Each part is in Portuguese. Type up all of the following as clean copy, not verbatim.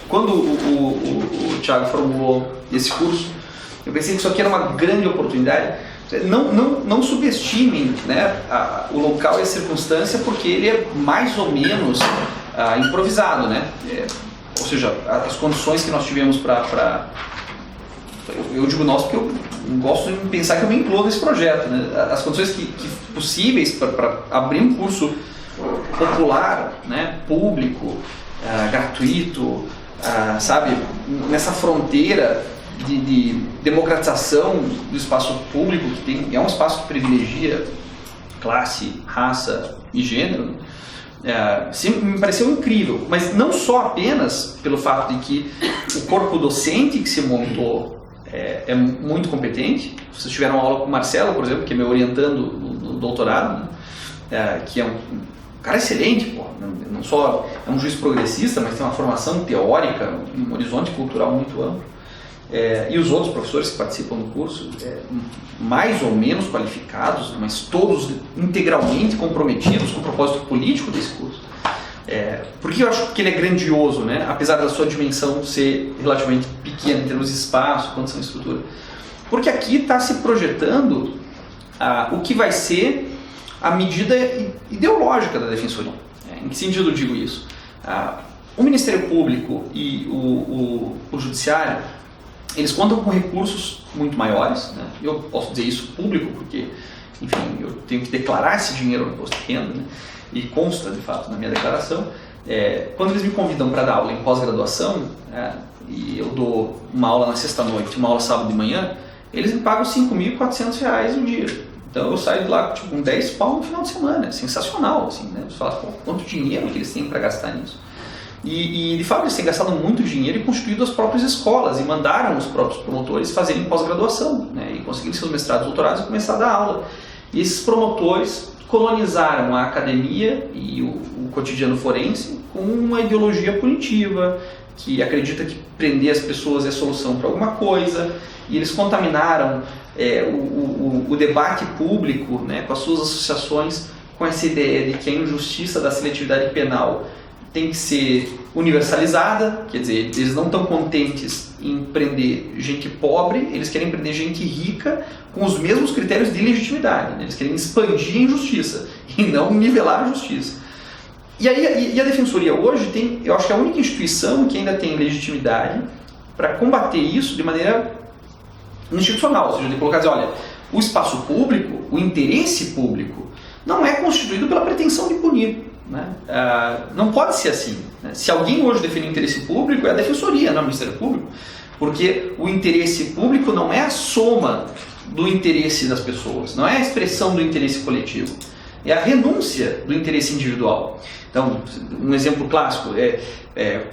Quando o Thiago formulou esse curso, eu pensei que isso aqui era uma grande oportunidade. Não subestimem, né, o local e a circunstância, porque ele é mais ou menos improvisado, né? Ou seja, as condições que nós tivemos para... Eu digo nós porque eu gosto de pensar que eu me incluo nesse projeto, né? As condições possíveis para abrir um curso popular, né, público, gratuito, sabe, nessa fronteira de democratização do espaço público, que é um espaço que privilegia classe, raça e gênero, me pareceu incrível, mas não só apenas pelo fato de que o corpo docente que se montou é muito competente. Vocês tiveram aula com o Marcelo, por exemplo, que é meu orientando no doutorado, né? Que é um cara excelente, pô. Não só é um juiz progressista, mas tem uma formação teórica, um horizonte cultural muito amplo. E os outros professores que participam do curso, mais ou menos qualificados, mas todos integralmente comprometidos com o propósito político desse curso. Por que eu acho que ele é grandioso, né? Apesar da sua dimensão ser relativamente pequena em termos de espaço, condição e estrutura? Porque aqui está se projetando o que vai ser a medida ideológica da Defensoria. Em que sentido eu digo isso? O Ministério Público e o Judiciário, eles contam com recursos muito maiores, né? Eu posso dizer isso público porque, enfim, eu tenho que declarar esse dinheiro no imposto de renda, né? E consta, de fato, na minha declaração. Quando eles me convidam para dar aula em pós-graduação, e eu dou uma aula na sexta-noite, uma aula sábado de manhã, eles me pagam R$ 5.400 um dia. Então eu saio de lá com 10 pau no final de semana. É sensacional, assim, né? Você fala, quanto dinheiro que eles têm para gastar nisso. E de fato eles têm gastado muito dinheiro e construído as próprias escolas e mandaram os próprios promotores fazerem pós-graduação, né? E conseguirem seus mestrados, doutorados e começar a dar aula. E esses promotores colonizaram a academia e o cotidiano forense com uma ideologia punitiva que acredita que prender as pessoas é a solução para alguma coisa, e eles contaminaram o debate público, né, com as suas associações, com essa ideia de que a injustiça da seletividade penal tem que ser universalizada. Quer dizer, eles não estão contentes em prender gente pobre, eles querem prender gente rica com os mesmos critérios de legitimidade, né? Eles querem expandir a injustiça e não nivelar a justiça. E a Defensoria hoje tem, eu acho que é a única instituição que ainda tem legitimidade para combater isso de maneira institucional, ou seja, de colocar, dizer, olha, o espaço público, o interesse público, não é constituído pela pretensão de punir. Né? Não pode ser assim, né? Se alguém hoje defende o interesse público, é a Defensoria, não é o Ministério Público, porque o interesse público não é a soma do interesse das pessoas, não é a expressão do interesse coletivo, é a renúncia do interesse individual. Então, um exemplo clássico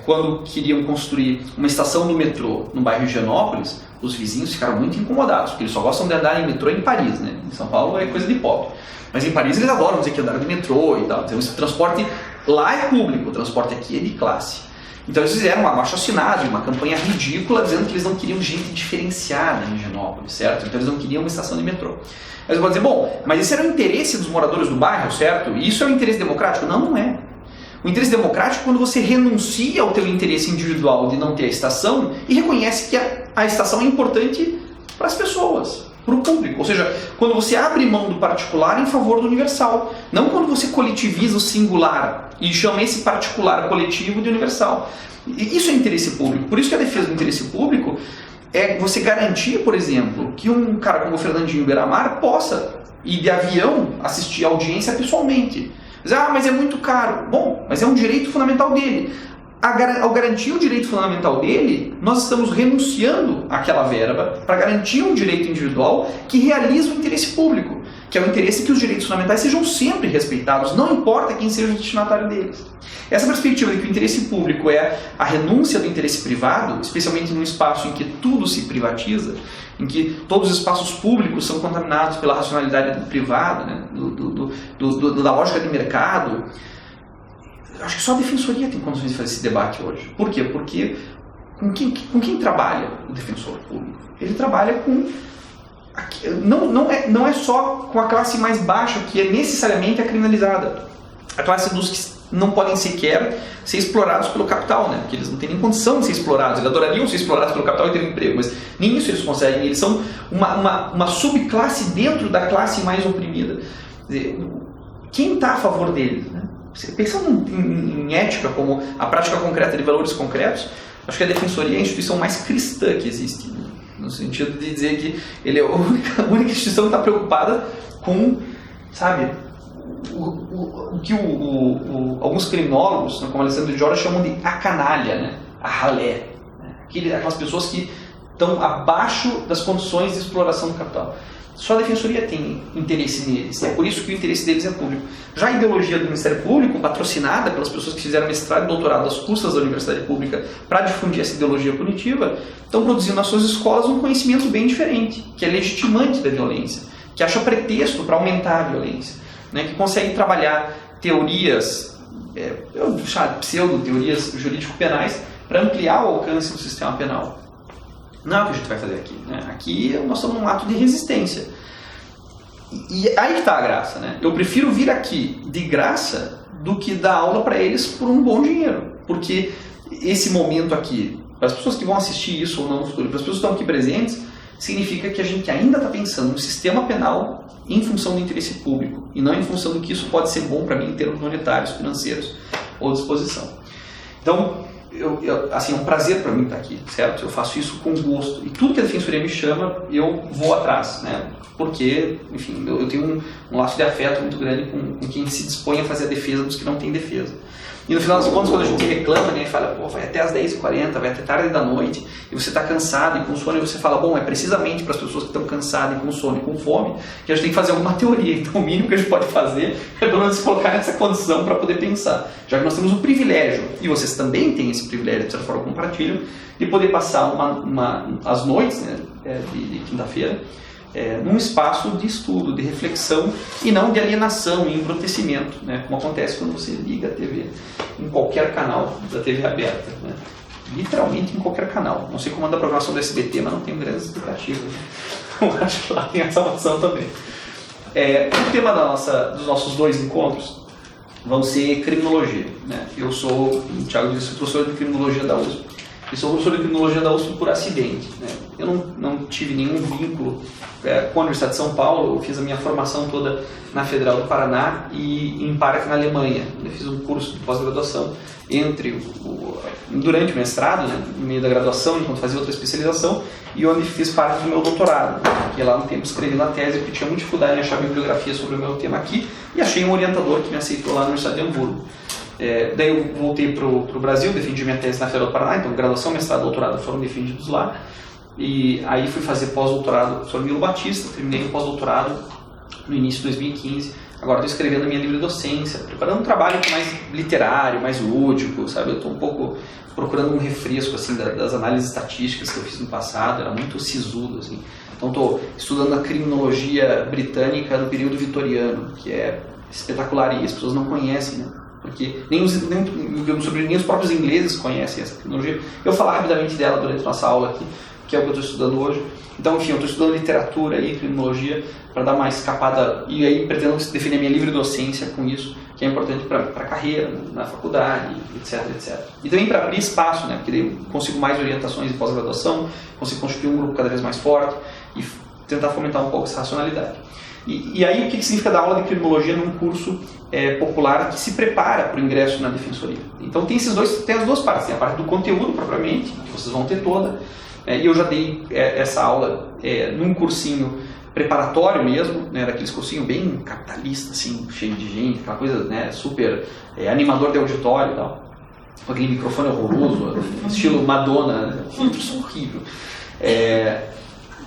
quando queriam construir uma estação do metrô no bairro de Higienópolis, os vizinhos ficaram muito incomodados, porque eles só gostam de andar em metrô em Paris, né? Em São Paulo é coisa de pobre. Mas em Paris eles adoram dizer que andaram de metrô e tal. Então, esse transporte lá é público, o transporte aqui é de classe. Então eles fizeram uma abaixo-assinagem, uma campanha ridícula, dizendo que eles não queriam gente diferenciada em Higienópolis, certo? Então eles não queriam uma estação de metrô. Mas eu vou dizer, bom, mas esse era o interesse dos moradores do bairro, certo? E isso é o interesse democrático? Não, não é. O interesse democrático é quando você renuncia ao teu interesse individual de não ter a estação e reconhece que a estação é importante para as pessoas, para o público. Ou seja, quando você abre mão do particular em favor do universal. Não quando você coletiviza o singular e chama esse particular coletivo de universal. Isso é interesse público. Por isso que a defesa do interesse público é você garantir, por exemplo, que um cara como o Fernandinho Beiramar possa ir de avião assistir a audiência pessoalmente. Mas é muito caro. Bom, mas é um direito fundamental dele. Ao garantir o direito fundamental dele, nós estamos renunciando àquela verba para garantir um direito individual que realiza o interesse público, que é o interesse que os direitos fundamentais sejam sempre respeitados, não importa quem seja o destinatário deles. Essa perspectiva de que o interesse público é a renúncia do interesse privado, especialmente num espaço em que tudo se privatiza, em que todos os espaços públicos são contaminados pela racionalidade do privado, né, da lógica de mercado. Acho que só a Defensoria tem condições de fazer esse debate hoje. Por quê? Porque com quem trabalha o defensor público? Ele trabalha com... Não é só com a classe mais baixa, que é necessariamente a criminalizada. A classe dos que não podem sequer ser explorados pelo capital, né? Porque eles não têm nem condição de ser explorados, eles adorariam ser explorados pelo capital e ter um emprego, mas nem isso eles conseguem, eles são uma subclasse dentro da classe mais oprimida. Quer dizer, quem está a favor deles, né? Pensando em ética como a prática concreta de valores concretos, acho que a Defensoria é a instituição mais cristã que existe, né? No sentido de dizer que ele é a única instituição que está preocupada com, sabe, o que alguns criminólogos, como Alessandro de Giorgio, chamam de a canalha, né? A ralé, né? Aquelas pessoas que estão abaixo das condições de exploração do capital. Só a Defensoria tem interesse neles, é por isso que o interesse deles é público. Já a ideologia do Ministério Público, patrocinada pelas pessoas que fizeram mestrado e doutorado às custas da Universidade Pública para difundir essa ideologia punitiva, estão produzindo nas suas escolas um conhecimento bem diferente, que é legitimante da violência, que acha pretexto para aumentar a violência, né, que consegue trabalhar teorias, eu vou chamar pseudo-teorias jurídico-penais, para ampliar o alcance do sistema penal. Não é o que a gente vai fazer aqui, né? Aqui nós estamos num ato de resistência. E aí que está a graça, né? Eu prefiro vir aqui de graça do que dar aula para eles por um bom dinheiro. Porque esse momento aqui, para as pessoas que vão assistir isso ou não no futuro, para as pessoas que estão aqui presentes, significa que a gente ainda está pensando no sistema penal em função do interesse público e não em função do que isso pode ser bom para mim em termos monetários, financeiros ou disposição. Então, assim, é um prazer para mim estar aqui, certo? Eu faço isso com gosto. E tudo que a Defensoria me chama, eu vou atrás, né? Porque, enfim, eu tenho um laço de afeto muito grande com quem se dispõe a fazer a defesa dos que não têm defesa. E no final das contas, quando a gente reclama, né, fala, pô, vai até as 10h40, vai até tarde da noite, e você está cansado e com sono, e você fala, bom, é precisamente para as pessoas que estão cansadas e com sono e com fome, que a gente tem que fazer alguma teoria. Então o mínimo que a gente pode fazer é pelo menos se colocar nessa condição para poder pensar. Já que nós temos o privilégio, e vocês também têm esse privilégio, de certa forma compartilham, de poder passar as noites, né, de quinta-feira, num espaço de estudo, de reflexão e não de alienação e embrutecimento, né? Como acontece quando você liga a TV em qualquer canal da TV aberta, né? Literalmente em qualquer canal. Não sei como anda a programação do SBT, mas não tenho grandes expectativas. Eu acho que lá tem essa opção também. O tema dos nossos dois encontros vão ser criminologia, né? Eu sou, o Thiago disse, professor de criminologia da USP. Eu sou professor de criminologia da USP por acidente, né? Eu não tive nenhum vínculo com a Universidade de São Paulo. Eu fiz a minha formação toda na Federal do Paraná e em Park, na Alemanha. Eu fiz um curso de pós-graduação durante o mestrado, né, no meio da graduação, enquanto fazia outra especialização, e onde fiz parte do meu doutorado, que lá no tempo escrevi na tese, porque tinha muita dificuldade em achar bibliografia sobre o meu tema aqui, e achei um orientador que me aceitou lá na Universidade de Hamburgo. Daí eu voltei para o Brasil, defendi minha tese na Federal do Paraná, então graduação, mestrado e doutorado foram defendidos lá, e aí fui fazer pós-doutorado sobre Milo Batista, terminei o pós-doutorado no início de 2015, agora estou escrevendo a minha livre docência, preparando um trabalho mais literário, mais lúdico, sabe? Eu estou um pouco procurando um refresco assim, das análises estatísticas que eu fiz no passado, era muito sisudo, assim. Então estou estudando a criminologia britânica do período vitoriano, que é espetacular e as pessoas não conhecem, né? Porque nem os próprios ingleses conhecem essa criminologia. Eu vou falar rapidamente dela durante a nossa aula aqui, que é o que eu estou estudando hoje. Então, enfim, eu estou estudando literatura e criminologia para dar uma escapada, e aí pretendo definir a minha livre docência com isso, que é importante para a carreira, na faculdade, etc, etc. E também para abrir espaço, né, porque daí eu consigo mais orientações de pós-graduação, consigo constituir um grupo cada vez mais forte e tentar fomentar um pouco essa racionalidade. E aí, o que significa dar aula de criminologia num curso popular que se prepara para o ingresso na Defensoria? Então, tem as duas partes. Tem a parte do conteúdo, propriamente, que vocês vão ter toda. E eu já dei essa aula num cursinho preparatório mesmo, né, daqueles cursinhos bem capitalista, assim, cheio de gente, aquela coisa, né, super animador de auditório e tal. Com aquele microfone horroroso, estilo Madonna, isso horrível.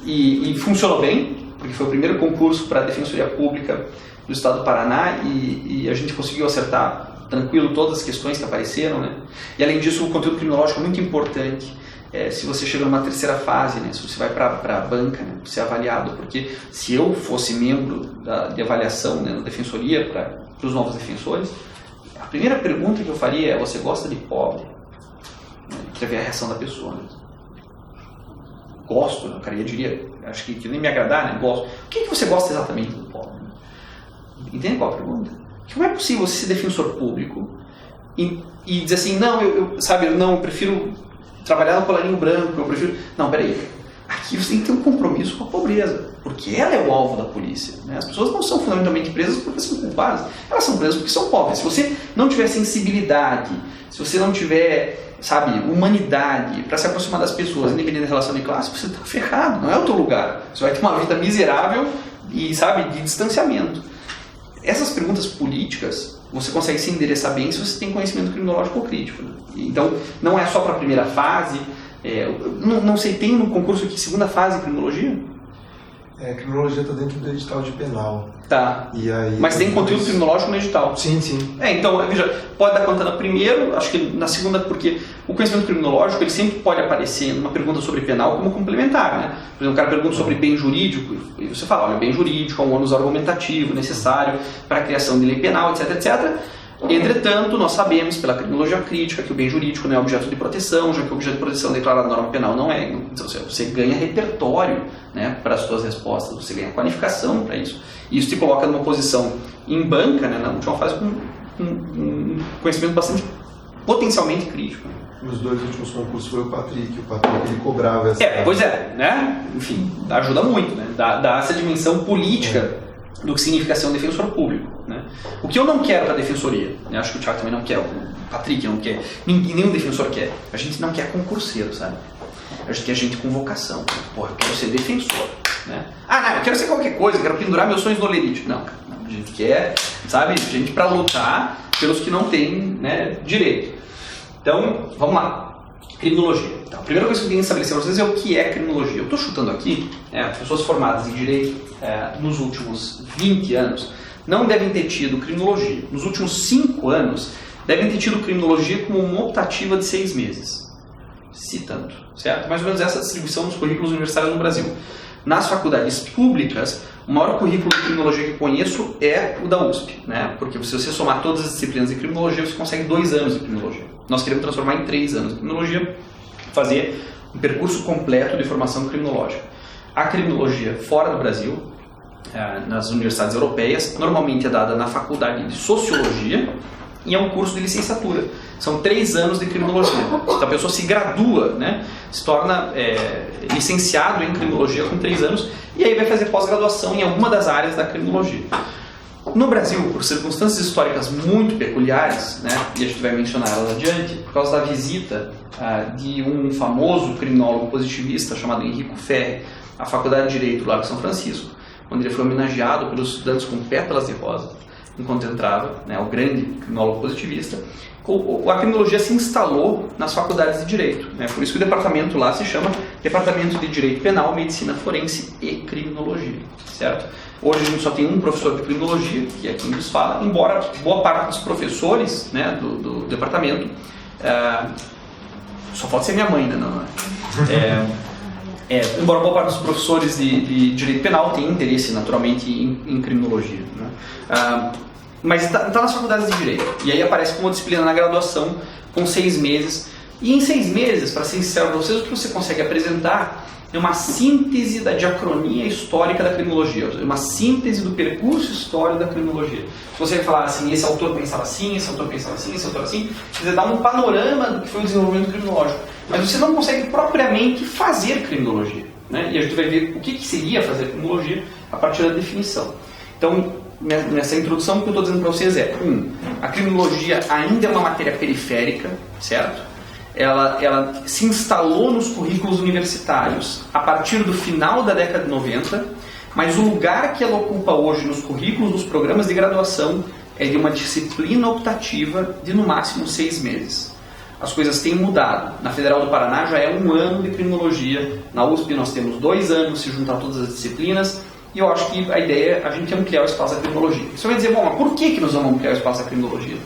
E funcionou bem, porque foi o primeiro concurso para a Defensoria Pública do Estado do Paraná e a gente conseguiu acertar tranquilo todas as questões que apareceram, né? E além disso, o conteúdo criminológico é muito importante. Se você chega numa terceira fase, né? Se você vai para a banca, né? Ser avaliado, porque se eu fosse membro de avaliação, né, na Defensoria para os novos defensores, a primeira pergunta que eu faria é: você gosta de pobre? Quer ver a reação da pessoa, né? Gosto, o cara diria, acho que nem me agradar, né? Gosto. O que você gosta exatamente do pobre? Entende qual a pergunta? Que não é possível você ser defensor público e dizer assim, não, eu prefiro trabalhar no colarinho branco, eu prefiro... Não, peraí. Aqui você tem que ter um compromisso com a pobreza, porque ela é o alvo da polícia. Né? As pessoas não são fundamentalmente presas porque são culpadas, elas são presas porque são pobres. Se você não tiver sensibilidade, se você não tiver, humanidade para se aproximar das pessoas, independente da relação de classe, você está ferrado, não é o teu lugar. Você vai ter uma vida miserável e, de distanciamento. Essas perguntas políticas você consegue se endereçar bem se você tem conhecimento criminológico ou crítico. Né? Então, não é só para a primeira fase. Não sei, tem no concurso aqui segunda fase criminologia? Criminologia está dentro do edital de penal. Tá. E aí, mas tem conteúdo criminológico no edital? Sim. Então, veja, pode dar conta no primeiro, acho que na segunda, porque o conhecimento criminológico ele sempre pode aparecer numa pergunta sobre penal como complementar, né? Por exemplo, o cara pergunta sobre bem jurídico, e você fala, olha, bem jurídico é um ônus argumentativo necessário para a criação de lei penal, etc, etc. Entretanto, nós sabemos pela criminologia crítica que o bem jurídico não é objeto de proteção, já que o objeto de proteção declarado na norma penal não é. Então, você ganha repertório, né, para as suas respostas, você ganha qualificação para isso. E isso te coloca numa posição em banca, né, na última fase, com um conhecimento bastante potencialmente crítico. Nos 2 últimos concursos foi o Patrick ele cobrava essa... Pois é, né? Enfim, ajuda muito, né? Dá essa dimensão política do que significa ser um defensor público. Né? O que eu não quero para a defensoria, né? Acho que o Thiago também não quer, o Patrick não quer, nenhum defensor quer. A gente não quer concurseiro, sabe? A gente quer gente com vocação. Porra, eu quero ser defensor. Né? Não, eu quero ser qualquer coisa, eu quero pendurar meus sonhos no olerite. Não, a gente quer, gente para lutar pelos que não têm, né, direito. Então, vamos lá. Criminologia. Então, a primeira coisa que eu tenho que estabelecer para vocês é o que é criminologia. Eu estou chutando aqui, pessoas formadas em direito nos últimos 20 anos não devem ter tido criminologia. Nos últimos 5 anos, devem ter tido criminologia como uma optativa de 6 meses. Se tanto, certo? Mais ou menos essa distribuição dos currículos universitários no Brasil. Nas faculdades públicas, o maior currículo de criminologia que eu conheço é o da USP, né? Porque se você somar todas as disciplinas de criminologia, você consegue 2 anos de criminologia. Nós queremos transformar em 3 anos de criminologia, fazer um percurso completo de formação criminológica. A criminologia fora do Brasil, nas universidades europeias, normalmente é dada na faculdade de Sociologia e é um curso de licenciatura. São 3 anos de criminologia. Então a pessoa se gradua, né? Se torna licenciado em criminologia com 3 anos e aí vai fazer pós-graduação em alguma das áreas da criminologia. No Brasil, por circunstâncias históricas muito peculiares, né, e a gente vai mencionar elas adiante, por causa da visita de um famoso criminólogo positivista chamado Henrico Ferri à Faculdade de Direito do Largo São Francisco, onde ele foi homenageado pelos estudantes com pétalas de rosa, enquanto entrava, né, o grande criminólogo positivista. A criminologia se instalou nas faculdades de Direito, né, por isso que o departamento lá se chama Departamento de Direito Penal, Medicina Forense e Criminologia, certo? Hoje a gente só tem um professor de criminologia, que é quem nos fala, embora boa parte dos professores, né, do departamento, só pode ser minha mãe, né? Embora boa parte dos professores de direito penal tenha interesse naturalmente em criminologia, né? Mas está nas faculdades de direito, e aí aparece como disciplina na graduação com 6 meses, e em 6 meses, para ser sincero para vocês, o que você consegue apresentar é uma síntese da diacronia histórica da criminologia, uma síntese do percurso histórico da criminologia. Se você falar assim, esse autor pensava assim, esse autor pensava assim, esse autor assim, você dá um panorama do que foi o desenvolvimento criminológico. Mas você não consegue propriamente fazer criminologia, né? E a gente vai ver o que seria fazer criminologia a partir da definição. Então, nessa introdução, o que eu estou dizendo para vocês é, a criminologia ainda é uma matéria periférica, certo? Ela se instalou nos currículos universitários a partir do final da década de 90, mas o lugar que ela ocupa hoje nos currículos dos programas de graduação é de uma disciplina optativa de no máximo 6 meses. As coisas têm mudado. Na Federal do Paraná já é 1 ano de criminologia, na USP nós temos 2 anos se juntar todas as disciplinas, e eu acho que a ideia é a gente ampliar o espaço da criminologia. Você vai dizer, bom, mas por que nós vamos ampliar o espaço da criminologia?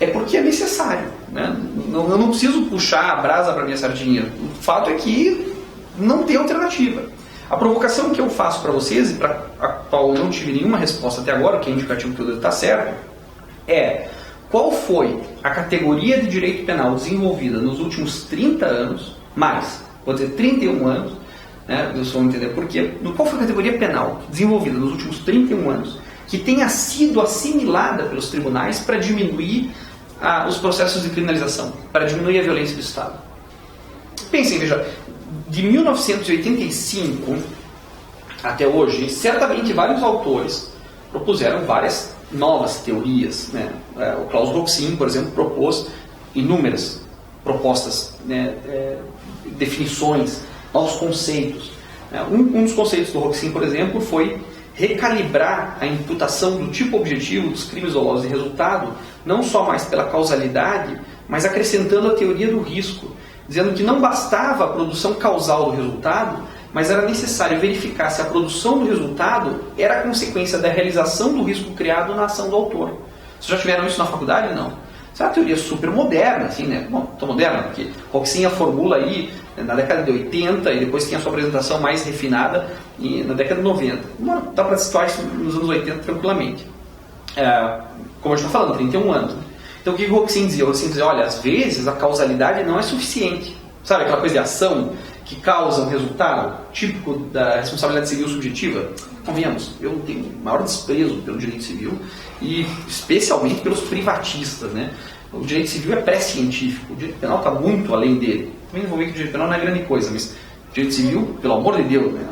É porque é necessário, né? Eu não preciso puxar a brasa para minha sardinha. O fato é que não tem alternativa. A provocação que eu faço para vocês, e para a qual eu não tive nenhuma resposta até agora, que é indicativo que eu devo estar certo, é qual foi a categoria de direito penal desenvolvida nos últimos 30 anos, vou dizer 31 anos, né? Vocês vão entender por quê. Qual foi a categoria penal desenvolvida nos últimos 31 anos que tenha sido assimilada pelos tribunais para diminuir os processos de criminalização, para diminuir a violência do Estado. Pensem, veja, de 1985 até hoje, certamente vários autores propuseram várias novas teorias, né? O Klaus Roxin, por exemplo, propôs inúmeras propostas, né? Definições, novos conceitos. Um dos conceitos do Roxin, por exemplo, foi recalibrar a imputação do tipo objetivo dos crimes dolosos de resultado, não só mais pela causalidade, mas acrescentando a teoria do risco, dizendo que não bastava a produção causal do resultado, mas era necessário verificar se a produção do resultado era a consequência da realização do risco criado na ação do autor. Vocês já tiveram isso na faculdade? Não. Isso é uma teoria super moderna, assim, né? Bom, tão moderna, porque Roxin a formula aí na década de 80 e depois tem a sua apresentação mais refinada na década de 90. Dá para situar isso nos anos 80 tranquilamente. Como a gente está falando, 31 anos. Né? Então o que o Roxin dizia? O Roxin dizia, olha, às vezes a causalidade não é suficiente. Sabe aquela coisa de ação que causa um resultado típico da responsabilidade civil subjetiva? Convenhamos, eu tenho maior desprezo pelo direito civil e especialmente pelos privatistas, né? O direito civil é pré-científico, o direito penal está muito além dele. Também vou ver que o direito penal não é grande coisa, mas o direito civil, pelo amor de Deus, né?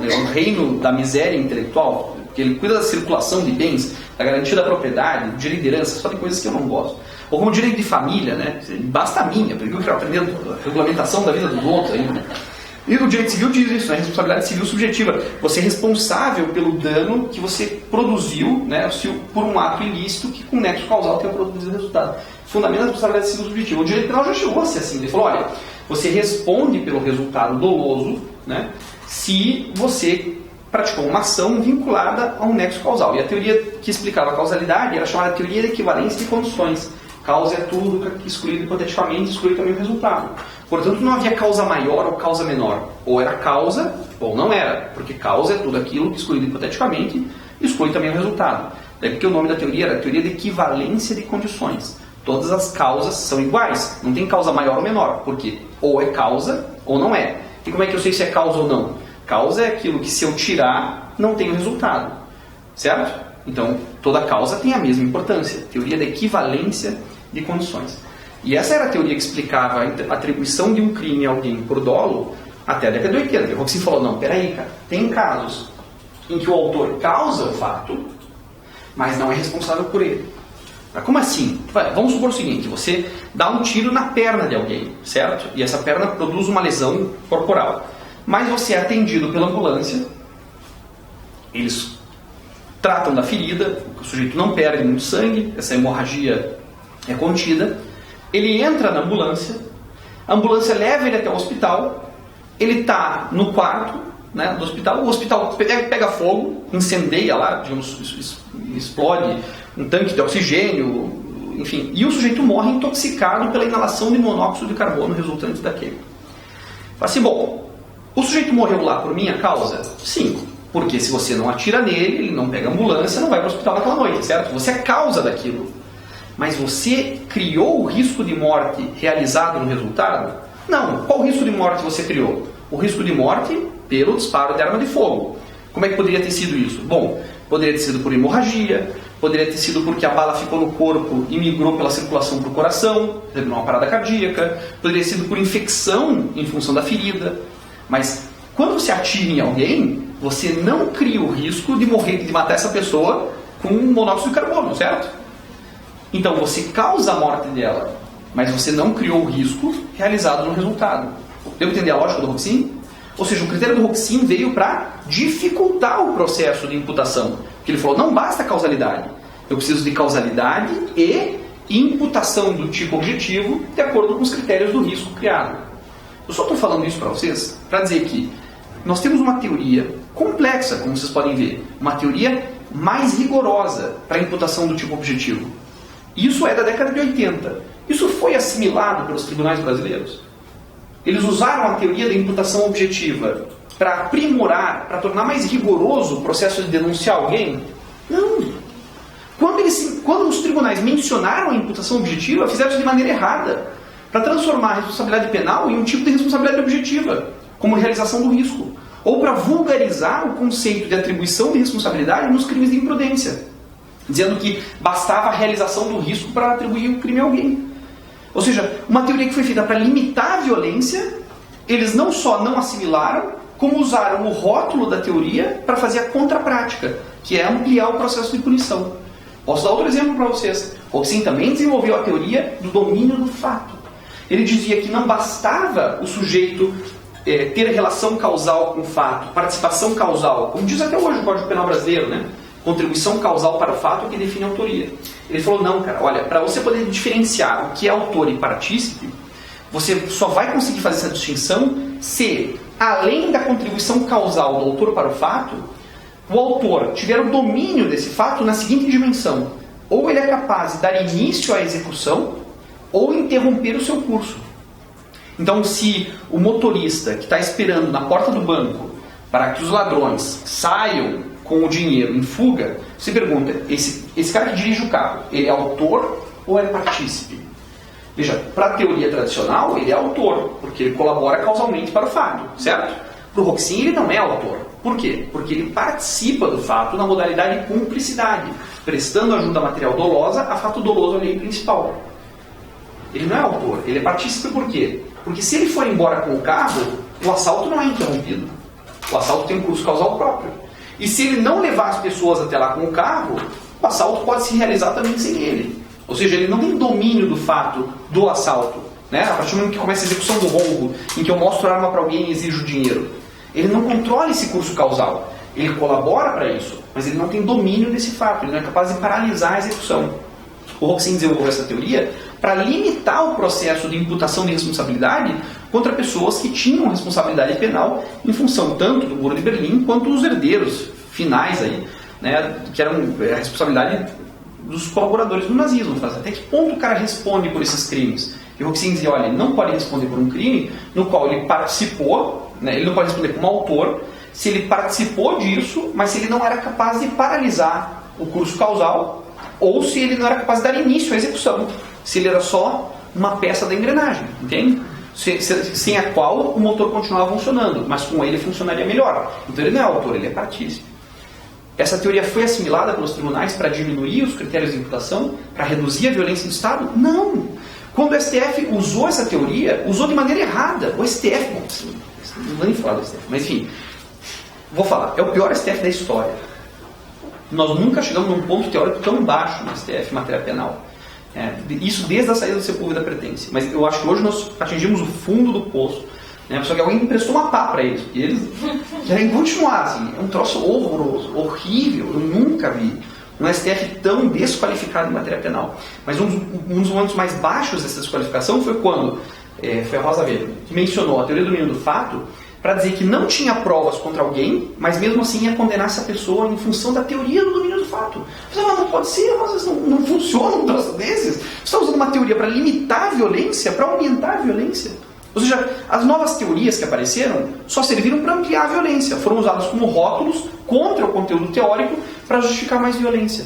É um reino da miséria intelectual, porque ele cuida da circulação de bens, da garantia da propriedade, do direito de herança, só tem coisas que eu não gosto. Ou como direito de família, né? Basta a minha, porque eu quero aprender a regulamentação da vida do outro ainda. E o direito civil diz isso, né? Responsabilidade civil subjetiva. Você é responsável pelo dano que você produziu, né? Por um ato ilícito que com nexo causal tenha produzido o resultado. Fundamento da responsabilidade civil subjetiva. O direito penal já chegou a ser assim. Ele falou, olha, você responde pelo resultado doloso, né? Se você praticou uma ação vinculada a um nexo causal. E a teoria que explicava a causalidade era chamada teoria de equivalência de condições. Causa é tudo que excluído hipoteticamente, exclui também o resultado. Portanto, não havia causa maior ou causa menor. Ou era causa, ou não era. Porque causa é tudo aquilo que excluído hipoteticamente, exclui também o resultado. Daí porque o nome da teoria era a teoria de equivalência de condições. Todas as causas são iguais. Não tem causa maior ou menor. Porque ou é causa, ou não é. E como é que eu sei se é causa ou não? Causa é aquilo que se eu tirar, não tem o resultado. Certo? Então, toda causa tem a mesma importância. Teoria da equivalência de condições. E essa era a teoria que explicava a atribuição de um crime a alguém por dolo até a década de 80. O Roxin falou, não, peraí, cara, tem casos em que o autor causa o fato, mas não é responsável por ele. Mas como assim? Vamos supor o seguinte, você dá um tiro na perna de alguém, certo? E essa perna produz uma lesão corporal. Mas você é atendido pela ambulância, eles tratam da ferida, o sujeito não perde muito sangue, essa hemorragia é contida, ele entra na ambulância, a ambulância leva ele até o hospital, ele está no quarto, né, do hospital, o hospital pega fogo, incendeia lá, digamos, explode um tanque de oxigênio, enfim, e o sujeito morre intoxicado pela inalação de monóxido de carbono resultante daquele. Fala assim, bom, o sujeito morreu lá por minha causa? Sim, porque se você não atira nele, ele não pega a ambulância, não vai para o hospital naquela noite, certo? Você é a causa daquilo. Mas você criou o risco de morte realizado no resultado? Não. Qual risco de morte você criou? O risco de morte pelo disparo de arma de fogo. Como é que poderia ter sido isso? Bom, poderia ter sido por hemorragia, poderia ter sido porque a bala ficou no corpo e migrou pela circulação para o coração, uma parada cardíaca, poderia ter sido por infecção em função da ferida. Mas quando você atira em alguém, você não cria o risco de morrer, de matar essa pessoa com monóxido de carbono, certo? Então você causa a morte dela, mas você não criou o risco realizado no resultado. Deu para entender a lógica do Roxin? Ou seja, o critério do Roxin veio para dificultar o processo de imputação. Porque ele falou, não basta causalidade. Eu preciso de causalidade e imputação do tipo objetivo de acordo com os critérios do risco criado. Eu só estou falando isso para vocês para dizer que nós temos uma teoria complexa, como vocês podem ver. Uma teoria mais rigorosa para a imputação do tipo objetivo. Isso é da década de 80. Isso foi assimilado pelos tribunais brasileiros. Eles usaram a teoria da imputação objetiva para aprimorar, para tornar mais rigoroso o processo de denunciar alguém? Não. Quando os tribunais mencionaram a imputação objetiva, fizeram isso de maneira errada, para transformar a responsabilidade penal em um tipo de responsabilidade objetiva, como realização do risco, ou para vulgarizar o conceito de atribuição de responsabilidade nos crimes de imprudência. dizendo que bastava a realização do risco para atribuir o crime a alguém. Ou seja, uma teoria que foi feita para limitar a violência, eles não só não assimilaram, como usaram o rótulo da teoria para fazer a contraprática, que é ampliar o processo de punição. Posso dar outro exemplo para vocês. Hawking também desenvolveu a teoria do domínio do fato. Ele dizia que não bastava o sujeito ter relação causal com o fato, participação causal, como diz até hoje o Código Penal brasileiro, né? Contribuição causal para o fato é que define a autoria. Ele falou, não, cara, olha, para você poder diferenciar o que é autor e partícipe, você só vai conseguir fazer essa distinção se, além da contribuição causal do autor para o fato, o autor tiver o domínio desse fato na seguinte dimensão: ou ele é capaz de dar início à execução, ou interromper o seu curso. Então, se o motorista que está esperando na porta do banco para que os ladrões saiam com o dinheiro em fuga, você pergunta, esse cara que dirige o carro, ele é autor ou é partícipe? Veja, para a teoria tradicional, ele é autor, porque ele colabora causalmente para o fato, certo? Para o Hawking, ele não é autor. Por quê? Porque ele participa do fato na modalidade de cumplicidade, prestando ajuda material dolosa a fato doloso à lei principal. Ele não é autor, ele é partícipe por quê? Porque se ele for embora com o carro, o assalto não é interrompido. O assalto tem um curso causal próprio. E se ele não levar as pessoas até lá com o carro, o assalto pode se realizar também sem ele. Ou seja, ele não tem domínio do fato do assalto. Né? A partir do momento que começa a execução do roubo, em que eu mostro a arma para alguém e exijo o dinheiro, ele não controla esse curso causal. Ele colabora para isso, mas ele não tem domínio desse fato. Ele não é capaz de paralisar a execução. O Hawking desenvolveu essa teoria para limitar o processo de imputação de responsabilidade contra pessoas que tinham responsabilidade penal em função tanto do Muro de Berlim quanto dos herdeiros finais aí, né, que eram a responsabilidade dos colaboradores do nazismo. Até que ponto o cara responde por esses crimes? E o Hawking dizia, olha, ele não pode responder por um crime no qual ele participou, né, ele não pode responder como autor se ele participou disso, mas se ele não era capaz de paralisar o curso causal, ou se ele não era capaz de dar início à execução, se ele era só uma peça da engrenagem, entende? Sem a qual o motor continuava funcionando, mas com ele funcionaria melhor. Então ele não é autor, ele é partícipe. Essa teoria foi assimilada pelos tribunais para diminuir os critérios de imputação, para reduzir a violência do Estado? Não! Quando o STF usou essa teoria, usou de maneira errada. O STF, bom, não vou nem falar do STF, mas enfim, vou falar, é o pior STF da história. Nós nunca chegamos num ponto teórico tão baixo no STF em matéria penal. Isso desde a saída do Sepúlveda Pretense. Mas eu acho que hoje nós atingimos o fundo do poço. Só que alguém emprestou uma pá para eles. E eles querem continuar. Assim, é um troço horroroso, horrível. Eu nunca vi um STF tão desqualificado em matéria penal. Mas um dos momentos mais baixos dessa desqualificação foi quando foi a Rosa Weber, que mencionou a teoria do domínio do fato para dizer que não tinha provas contra alguém, mas mesmo assim ia condenar essa pessoa em função da teoria do domínio do fato. Você fala, não pode ser, mas não funciona um troço desses. Você está usando uma teoria para limitar a violência, para aumentar a violência. Ou seja, as novas teorias que apareceram só serviram para ampliar a violência. Foram usadas como rótulos contra o conteúdo teórico para justificar mais violência.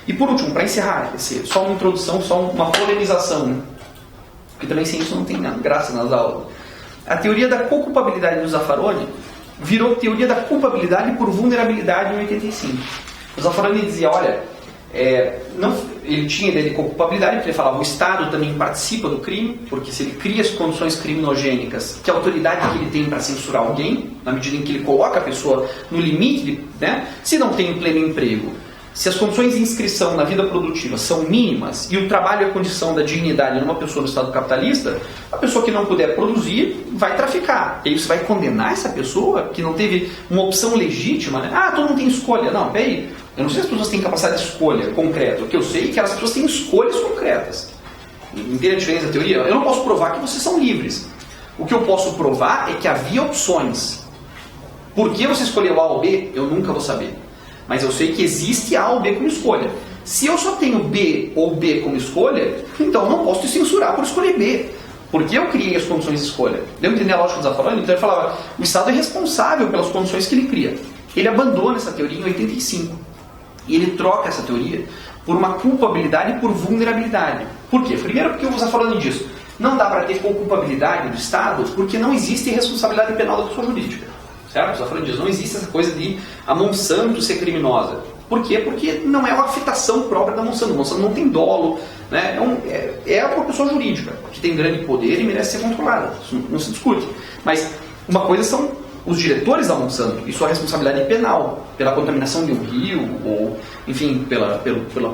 E por último, para encerrar, só uma introdução, só uma polemização, né? Porque também sem isso não tem graça nas aulas. A teoria da co-culpabilidade do Zaffaroni virou teoria da culpabilidade por vulnerabilidade em 85. O Zaffaroni dizia, olha, ele tinha ideia de co-culpabilidade, porque ele falava, o Estado também participa do crime, porque se ele cria as condições criminogênicas, que autoridade que ele tem para censurar alguém, na medida em que ele coloca a pessoa no limite, né? Se não tem pleno emprego, se as condições de inscrição na vida produtiva são mínimas e o trabalho é a condição da dignidade numa pessoa no Estado capitalista, a pessoa que não puder produzir vai traficar. E aí você vai condenar essa pessoa que não teve uma opção legítima, né? Ah, todo mundo tem escolha. Não, peraí. Eu não sei se as pessoas têm capacidade de escolha concreta. O que eu sei é que as pessoas têm escolhas concretas. Entende a diferença da teoria? Eu não posso provar que vocês são livres. O que eu posso provar é que havia opções. Por que você escolheu A ou B? Eu nunca vou saber. Mas eu sei que existe A ou B como escolha. Se eu só tenho B ou B como escolha, então eu não posso te censurar por escolher B. Porque eu criei as condições de escolha. Deu para entender a lógica do Zaffaroni? Então ele falava, o Estado é responsável pelas condições que ele cria. Ele abandona essa teoria em 85. E ele troca essa teoria por uma culpabilidade por vulnerabilidade. Por quê? Primeiro porque o Zaffaroni diz, não dá para ter culpabilidade do Estado porque não existe responsabilidade penal da pessoa jurídica. Certo? O Zaffaroni diz, não existe essa coisa de a Monsanto ser criminosa. Por quê? Porque não é uma afetação própria da Monsanto. A Monsanto não tem dolo, né? É uma pessoa jurídica, que tem grande poder e merece ser controlada. Isso não se discute. Mas uma coisa são os diretores da Monsanto e sua responsabilidade penal pela contaminação de um rio ou, enfim, pela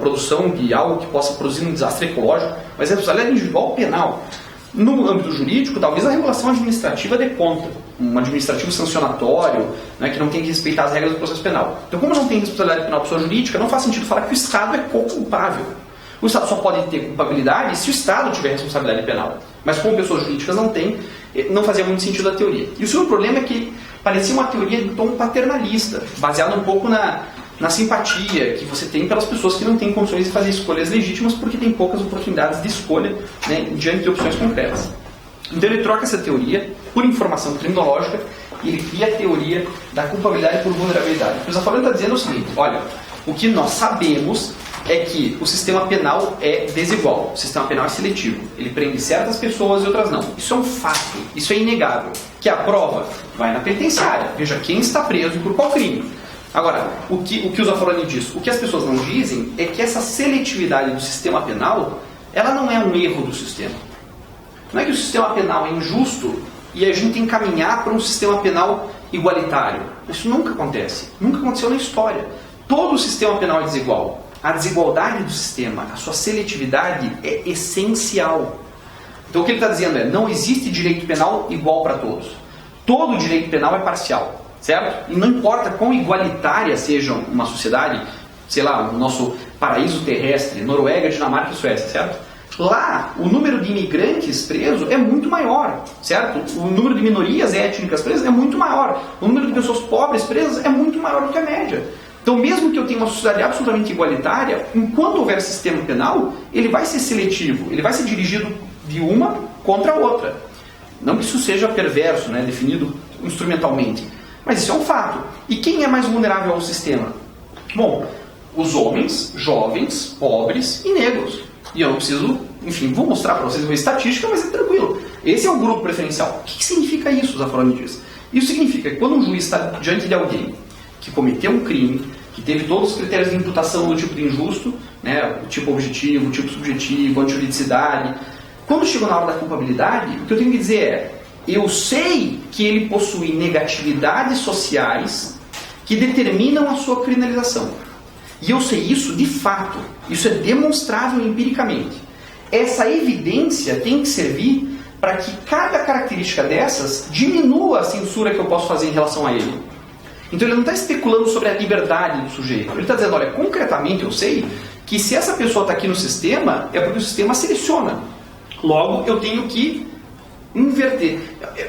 produção de algo que possa produzir um desastre ecológico, mas a responsabilidade individual penal. No âmbito jurídico, talvez a regulação administrativa dê conta, um administrativo sancionatório, né, que não tem que respeitar as regras do processo penal. Então, como não tem responsabilidade penal pessoa jurídica, não faz sentido falar que o Estado é culpável. O Estado só pode ter culpabilidade se o Estado tiver responsabilidade penal. Mas como pessoas jurídicas não tem, não fazia muito sentido a teoria. E o segundo problema é que parecia uma teoria de tom paternalista, baseada um pouco na simpatia que você tem pelas pessoas que não têm condições de fazer escolhas legítimas porque tem poucas oportunidades de escolha, né, diante de opções concretas. Então ele troca essa teoria por informação criminológica e ele cria a teoria da culpabilidade por vulnerabilidade. O que o Zaffaroni está dizendo é o seguinte: olha, o que nós sabemos é que o sistema penal é desigual, o sistema penal é seletivo, ele prende certas pessoas e outras não. Isso é um fato, isso é inegável. Que a prova vai na penitenciária, veja quem está preso e por qual crime. Agora, o que o Zaffaroni diz, o que as pessoas não dizem é que essa seletividade do sistema penal, ela não é um erro do sistema. Não é que o sistema penal é injusto e a gente tem que caminhar para um sistema penal igualitário. Isso nunca acontece, nunca aconteceu na história. Todo o sistema penal é desigual. A desigualdade do sistema, a sua seletividade é essencial. Então o que ele está dizendo é, não existe direito penal igual para todos. Todo direito penal é parcial. Certo? E não importa quão igualitária seja uma sociedade, sei lá, o nosso paraíso terrestre, Noruega, Dinamarca e Suécia, certo? Lá, o número de imigrantes presos é muito maior, certo? O número de minorias étnicas presas é muito maior. O número de pessoas pobres presas é muito maior do que a média. Então, mesmo que eu tenha uma sociedade absolutamente igualitária, enquanto houver sistema penal, ele vai ser seletivo, ele vai ser dirigido de uma contra a outra. Não que isso seja perverso, né, definido instrumentalmente. Mas isso é um fato. E quem é mais vulnerável ao sistema? Bom, os homens, jovens, pobres e negros. E eu não preciso, enfim, vou mostrar para vocês uma estatística, mas é tranquilo. Esse é o grupo preferencial. O que significa isso, Zaffaroni diz? Isso significa que quando um juiz está diante de alguém que cometeu um crime, que teve todos os critérios de imputação do tipo de injusto, né, o tipo objetivo, o tipo subjetivo, antijuridicidade, quando chegou na hora da culpabilidade, o que eu tenho que dizer é: eu sei que ele possui negatividades sociais que determinam a sua criminalização. E eu sei isso de fato. Isso é demonstrável empiricamente. Essa evidência tem que servir para que cada característica dessas diminua a censura que eu posso fazer em relação a ele. Então ele não está especulando sobre a liberdade do sujeito. Ele está dizendo, olha, concretamente eu sei que se essa pessoa está aqui no sistema, é porque o sistema seleciona. Logo, eu tenho que inverter.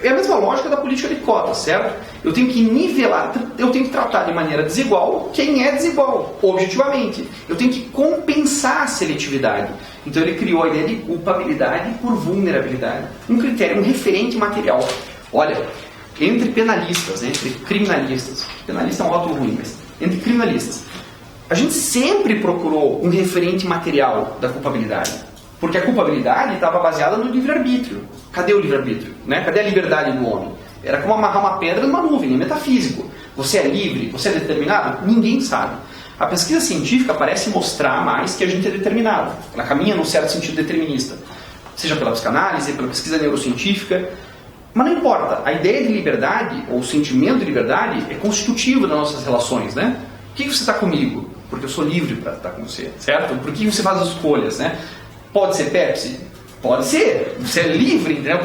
É a mesma lógica da política de cotas, certo? Eu tenho que nivelar, eu tenho que tratar de maneira desigual quem é desigual, objetivamente. Eu tenho que compensar a seletividade. Então ele criou a ideia de culpabilidade por vulnerabilidade. Um critério, um referente material. Olha, entre penalistas, né, entre criminalistas, penalista é um rótulo ruim, mas entre criminalistas, a gente sempre procurou um referente material da culpabilidade. Porque a culpabilidade estava baseada no livre-arbítrio. Cadê o livre-arbítrio? Né? Cadê a liberdade do homem? Era como amarrar uma pedra numa nuvem, é metafísico. Você é livre? Você é determinado? Ninguém sabe. A pesquisa científica parece mostrar mais que a gente é determinado. Ela caminha num certo sentido determinista. Seja pela psicanálise, pela pesquisa neurocientífica. Mas não importa. A ideia de liberdade, ou o sentimento de liberdade, é constitutivo das nossas relações, né? Por que você está comigo? Porque eu sou livre para estar com você, certo? Por que você faz as escolhas, né? Pode ser Pepsi? Pode ser. Você é livre, entendeu?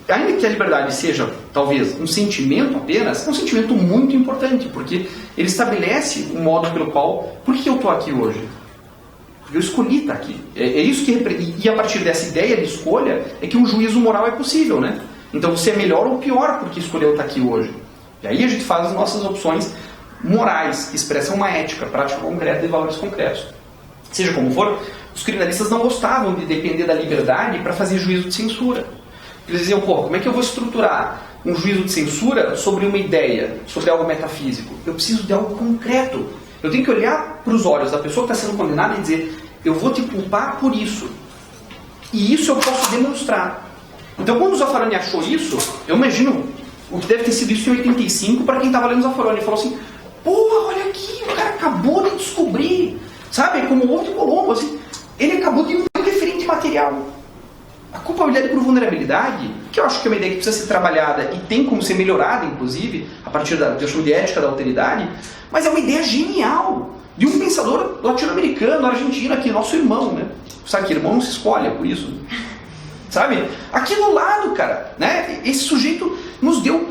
Ainda que a liberdade seja, talvez, um sentimento apenas, é um sentimento muito importante, porque ele estabelece um modo pelo qual... Por que eu estou aqui hoje? Porque eu escolhi estar aqui. É isso que... E a partir dessa ideia de escolha, é que um juízo moral é possível, né? Então você é melhor ou pior porque escolheu estar aqui hoje. E aí a gente faz as nossas opções morais, que expressam uma ética, prática concreta e valores concretos. Seja como for, os criminalistas não gostavam de depender da liberdade para fazer juízo de censura. Eles diziam, pô, como é que eu vou estruturar um juízo de censura sobre uma ideia, sobre algo metafísico? Eu preciso de algo concreto. Eu tenho que olhar para os olhos da pessoa que está sendo condenada e dizer, eu vou te culpar por isso. E isso eu posso demonstrar. Então, quando o Zaffaroni achou isso, eu imagino o que deve ter sido isso em 85 para quem estava lendo o Zaffaroni. Ele falou assim, pô, olha aqui, acabou de descobrir, sabe, como o outro Colombo, assim, ele acabou de um referente material. A culpabilidade por vulnerabilidade, que eu acho que é uma ideia que precisa ser trabalhada e tem como ser melhorada, inclusive, a partir da de ética da alteridade, mas é uma ideia genial de um pensador latino-americano, argentino, aqui, nosso irmão, né? Sabe que irmão não se escolhe, é por isso. Sabe? Aqui do lado, cara, né? Esse sujeito nos deu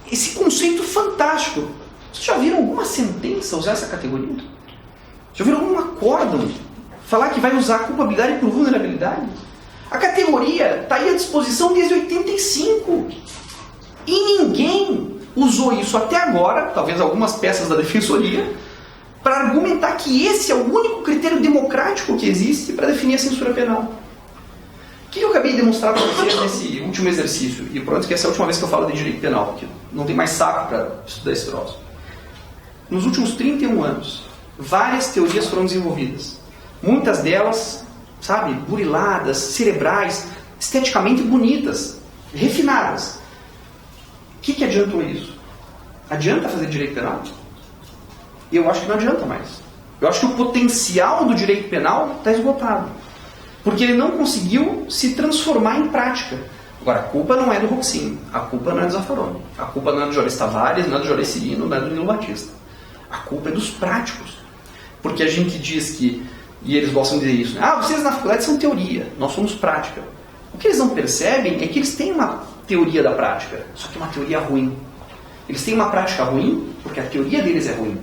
esse conceito fantástico. Vocês já viram alguma sentença usar essa categoria? Já viram algum acórdão falar que vai usar a culpabilidade por vulnerabilidade? A categoria está aí à disposição desde 85. E ninguém usou isso até agora, talvez algumas peças da defensoria, para argumentar que esse é o único critério democrático que existe para definir a censura penal. O que eu acabei de demonstrar para vocês nesse último exercício? E pronto, que essa é a última vez que eu falo de direito penal, porque não tem mais saco para estudar esse troço. Nos últimos 31 anos, várias teorias foram desenvolvidas. Muitas delas, sabe, buriladas, cerebrais, esteticamente bonitas, refinadas. O que adiantou isso? Adianta fazer direito penal? Eu acho que não adianta mais. Eu acho que o potencial do direito penal está esgotado. Porque ele não conseguiu se transformar em prática. Agora, a culpa não é do Roxinho, a culpa não é do Zaffaroni, a culpa não é do Juarez Tavares, não é do Juarez Cirino, não é do Nilo Batista. A culpa é dos práticos. Porque a gente diz que, e eles gostam de dizer isso, né? Vocês na faculdade são teoria, nós somos prática. O que eles não percebem é que eles têm uma teoria da prática, só que é uma teoria ruim. Eles têm uma prática ruim porque a teoria deles é ruim.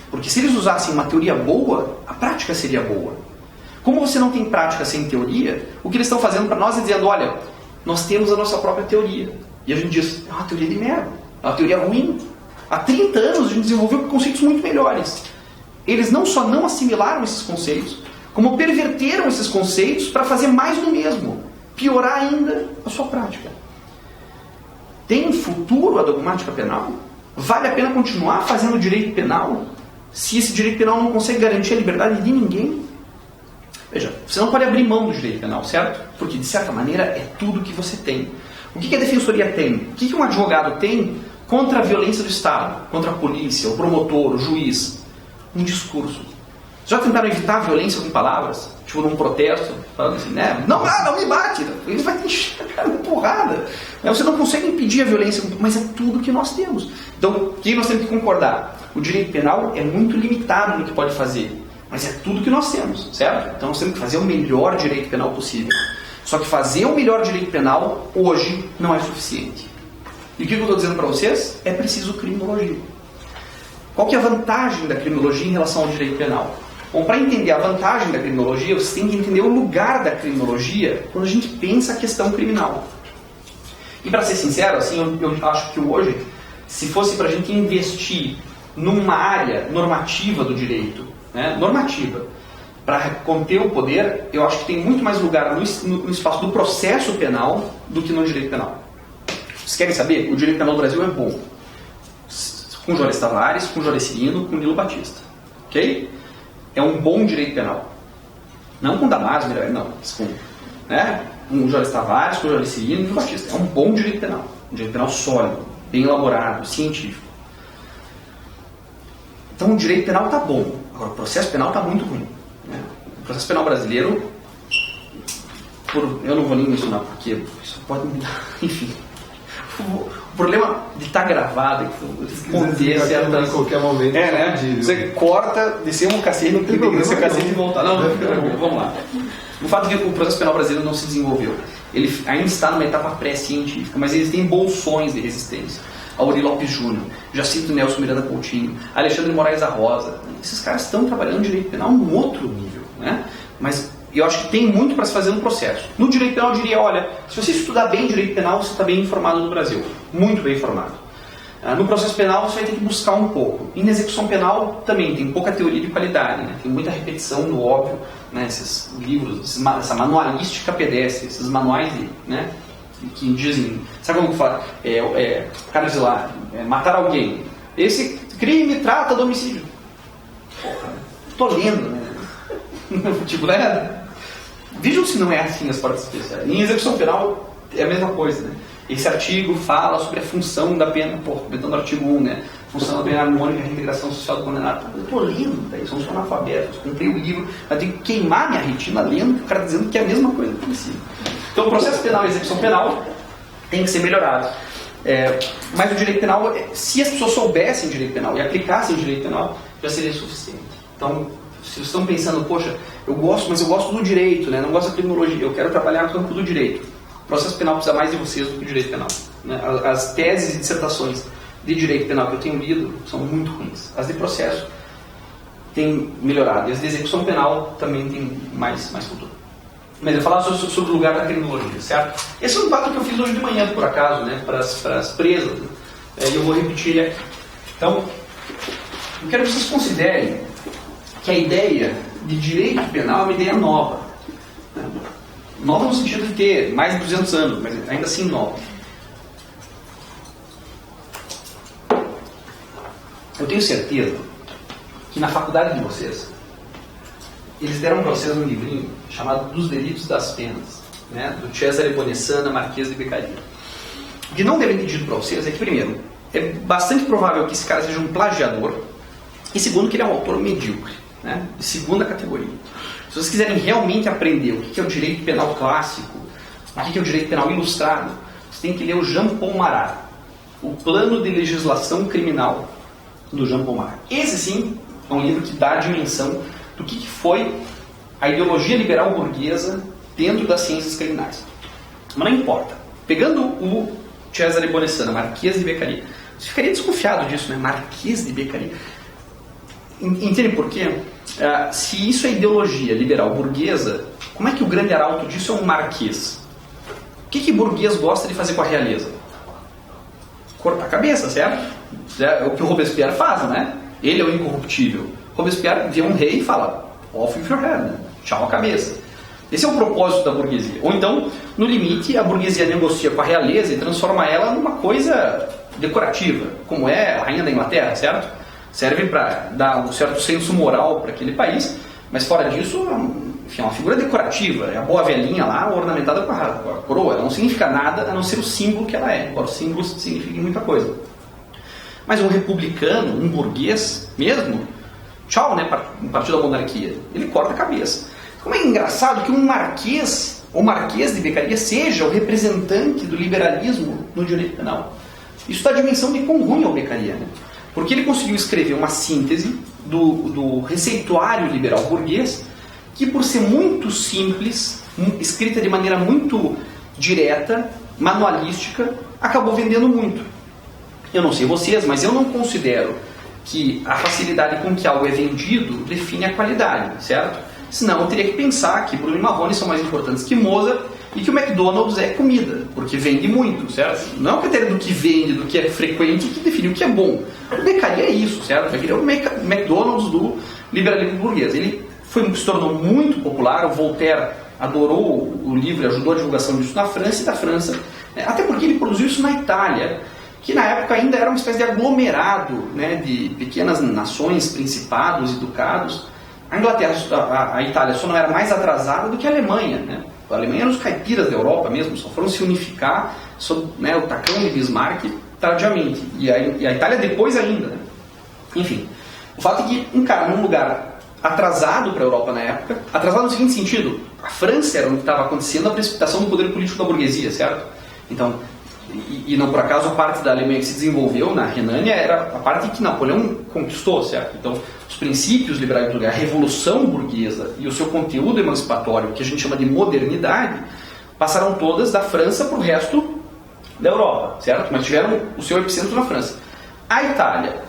Porque se eles usassem uma teoria boa, a prática seria boa. Como você não tem prática sem teoria, o que eles estão fazendo para nós é dizendo, olha, nós temos a nossa própria teoria. E a gente diz, é uma teoria de merda, é uma teoria ruim. Há 30 anos a gente desenvolveu conceitos muito melhores. Eles não só não assimilaram esses conceitos, como perverteram esses conceitos para fazer mais do mesmo. Piorar ainda a sua prática. Tem futuro a dogmática penal? Vale a pena continuar fazendo direito penal se esse direito penal não consegue garantir a liberdade de ninguém? Veja, você não pode abrir mão do direito penal, certo? Porque, de certa maneira, é tudo que você tem. O que a defensoria tem? O que um advogado tem contra a violência do Estado? Contra a polícia, o promotor, o juiz? Um discurso. Já tentaram evitar a violência com palavras? Tipo, num protesto, falando assim, né? Não me bate! Ele vai te encher a cara de porrada. Você não consegue impedir a violência, mas é tudo que nós temos. Então, o que nós temos que concordar? O direito penal é muito limitado no que pode fazer, mas é tudo que nós temos, certo? Então nós temos que fazer o melhor direito penal possível. Só que fazer o melhor direito penal, hoje, não é suficiente. E o que eu estou dizendo para vocês? É preciso criminologia. Qual que é a vantagem da criminologia em relação ao direito penal? Bom, para entender a vantagem da criminologia, você tem que entender o lugar da criminologia quando a gente pensa a questão criminal. E para ser sincero, assim, eu acho que hoje, se fosse para a gente investir numa área normativa do direito, né, normativa, para conter o poder, eu acho que tem muito mais lugar no espaço do processo penal do que no direito penal. Vocês querem saber? O direito penal do Brasil é bom. Com Juarez Tavares, com Juarez Cirino, com Nilo Batista. Ok? É um bom direito penal. Não com Damasio, não. Com Juarez Tavares, com Juarez Cirino e Nilo Batista. É um bom direito penal. Um direito penal sólido, bem elaborado, científico. Então o direito penal está bom. Agora o processo penal está muito ruim. Né? O processo penal brasileiro, eu não vou nem mencionar porque isso pode mudar, enfim. O problema de estar gravado é que conter certas... em qualquer momento. Né? Você corta, descer um cacete, não tem que descer o cacete e voltar. Não, vamos lá. O fato de que o processo penal brasileiro não se desenvolveu. Ele ainda está numa etapa pré-científica, mas existem bolsões de resistência. Auri Lopes Júnior, Jacinto Nelson Miranda Coutinho, Alexandre Moraes da Rosa. Esses caras estão trabalhando direito penal num outro nível. Né? Mas eu acho que tem muito para se fazer no processo. No direito penal eu diria, olha, se você estudar bem direito penal, você está bem informado no Brasil. Muito bem informado. No processo penal você vai ter que buscar um pouco. E na execução penal também tem pouca teoria de qualidade. Né? Tem muita repetição do óbvio. Né? Esses livros, essa manualística pedestre, esses manuais de... Né? Que dizem, sabe como que fala? O cara diz lá, matar alguém. Esse crime trata do homicídio. Porra, tô lendo, né? Tipo, né? Vejam se não é assim as partes especiais. Em execução penal é a mesma coisa, né? Esse artigo fala sobre a função da pena, metendo no artigo 1, né? função da pena harmônica e a reintegração social do condenado. Eu estou lendo, daí são analfabetos, comprei o livro, mas tenho que queimar minha retina lendo, o cara dizendo que é a mesma coisa que precisa. Então o processo penal e a execução penal tem que ser melhorado. Mas o direito penal, se as pessoas soubessem direito penal e aplicassem direito penal, já seria suficiente. Então, se vocês estão pensando, poxa, mas eu gosto do direito, né? Não gosto da criminologia, eu quero trabalhar no campo do direito. O processo penal precisa mais de vocês do que o direito penal. Né? As teses e dissertações de direito penal que eu tenho lido são muito ruins. As de processo têm melhorado, e as de execução penal também têm mais futuro. Mas eu falar sobre o lugar da criminologia, certo? Esse é um debate que eu fiz hoje de manhã, por acaso, né? Para as presas. E eu vou repetir ele aqui. Então, eu quero que vocês considerem que a ideia de direito penal é uma ideia nova. Né? Nova no sentido de ter mais de 200 anos, mas ainda assim nova. Eu tenho certeza que na faculdade de vocês, eles deram para vocês um livrinho chamado Dos Delitos das Penas, né? Do Cesare Bonessana, Marquês de Beccaria. O que não devem ter dito para vocês é que, primeiro, é bastante provável que esse cara seja um plagiador, e segundo, que ele é um autor medíocre, né? De segunda categoria. Se vocês quiserem realmente aprender o que é o direito penal clássico, o que é o direito penal ilustrado, vocês têm que ler o Jean-Paul Marat, O Plano de Legislação Criminal, do Jean-Paul Marat. Esse, sim, é um livro que dá a dimensão do que foi a ideologia liberal burguesa dentro das ciências criminais. Mas não importa. Pegando o Cesare Bonessana, Marquês de Beccaria, você ficaria desconfiado disso, né? Marquês de Beccaria. Entende por quê? Se isso é ideologia liberal burguesa, como é que o grande arauto disso é um marquês? O que burguês gosta de fazer com a realeza? Cortar a cabeça, certo? É o que o Robespierre faz, né? Ele é o incorruptível. Robespierre vê um rei e fala, off with your head, né? Tchau a cabeça. Esse é o propósito da burguesia. Ou então, no limite, a burguesia negocia com a realeza e transforma ela numa coisa decorativa, como é a rainha da Inglaterra, certo? Serve para dar um certo senso moral para aquele país, mas fora disso, enfim, é uma figura decorativa. É a boa velhinha lá, ornamentada com a coroa. Ela não significa nada a não ser o símbolo que ela é, embora o símbolo signifique muita coisa. Mas um republicano, um burguês mesmo, tchau, né, no partido da monarquia, ele corta a cabeça. Como é engraçado que um marquês, ou marquês de Beccaria, seja o representante do liberalismo no direito penal. Isso dá a dimensão de quão ruim é o Beccaria, né? Porque ele conseguiu escrever uma síntese do receituário liberal burguês, que por ser muito simples, escrita de maneira muito direta, manualística, acabou vendendo muito. Eu não sei vocês, mas eu não considero que a facilidade com que algo é vendido define a qualidade, certo? Senão eu teria que pensar que Bruno e Marrone são mais importantes que Mozart e que o McDonald's é comida, porque vende muito, certo? Não é o critério do que vende, do que é frequente, que define o que é bom. O Beccaria é isso, certo? Ele é o McDonald's do liberalismo burguês. Ele se tornou muito popular, o Voltaire adorou o livro e ajudou a divulgação disso na França e da França, né? Até porque ele produziu isso na Itália, que na época ainda era uma espécie de aglomerado, né, de pequenas nações, principados e ducados. A Inglaterra, a Itália só não era mais atrasada do que a Alemanha, né? A Alemanha era os caipiras da Europa mesmo, só foram se unificar sob, né, o tacão de Bismarck tardiamente. E a Itália depois ainda, né? Enfim, o fato é que um cara num lugar atrasado para a Europa na época, atrasado no seguinte sentido, a França era onde estava acontecendo a precipitação do poder político da burguesia, certo? Então, e não por acaso a parte da Alemanha que se desenvolveu na Renânia era a parte que Napoleão conquistou, certo? Então, os princípios liberais burgueses, a revolução burguesa e o seu conteúdo emancipatório, que a gente chama de modernidade, passaram todas da França para o resto da Europa, certo? Mas tiveram o seu epicentro na França. A Itália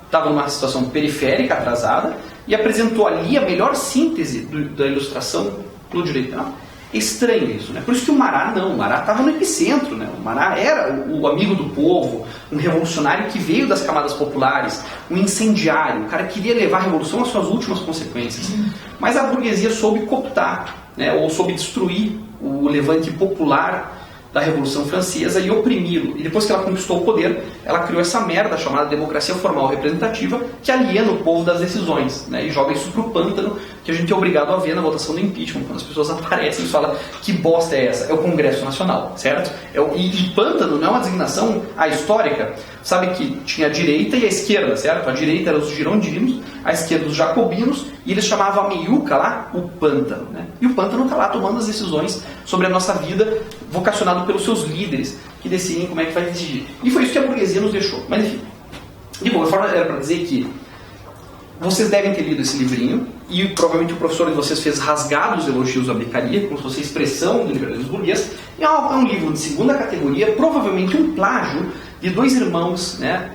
estava numa situação periférica, atrasada, e apresentou ali a melhor síntese da ilustração no direito penal. É estranho isso, né? Por isso que o Marat não, o Marat estava no epicentro, né? O Marat era o amigo do povo, um revolucionário que veio das camadas populares, um incendiário, o cara queria levar a revolução às suas últimas consequências. Mas a burguesia soube cooptar, né? Ou soube destruir o levante popular da Revolução Francesa e oprimi-lo. E depois que ela conquistou o poder, ela criou essa merda chamada democracia formal representativa, que aliena o povo das decisões, né? E joga isso pro pântano, que que a gente é obrigado a ver na votação do impeachment, quando as pessoas aparecem e falam que bosta é essa? É o Congresso Nacional, certo? E pântano não é uma designação histórica. Sabe que tinha a direita e a esquerda, certo? A direita era os girondinos, a esquerda os jacobinos, e eles chamavam a meiuca lá o pântano, né? E o pântano está lá tomando as decisões sobre a nossa vida, vocacionado pelos seus líderes, que decidem como é que vai decidir. E foi isso que a burguesia nos deixou. Mas enfim, de qualquer forma, era para dizer que vocês devem ter lido esse livrinho, e provavelmente o professor de vocês fez rasgados elogios à Beccaria, como se fosse expressão do liberalismo burguês. É um livro de segunda categoria, provavelmente um plágio de dois irmãos, né,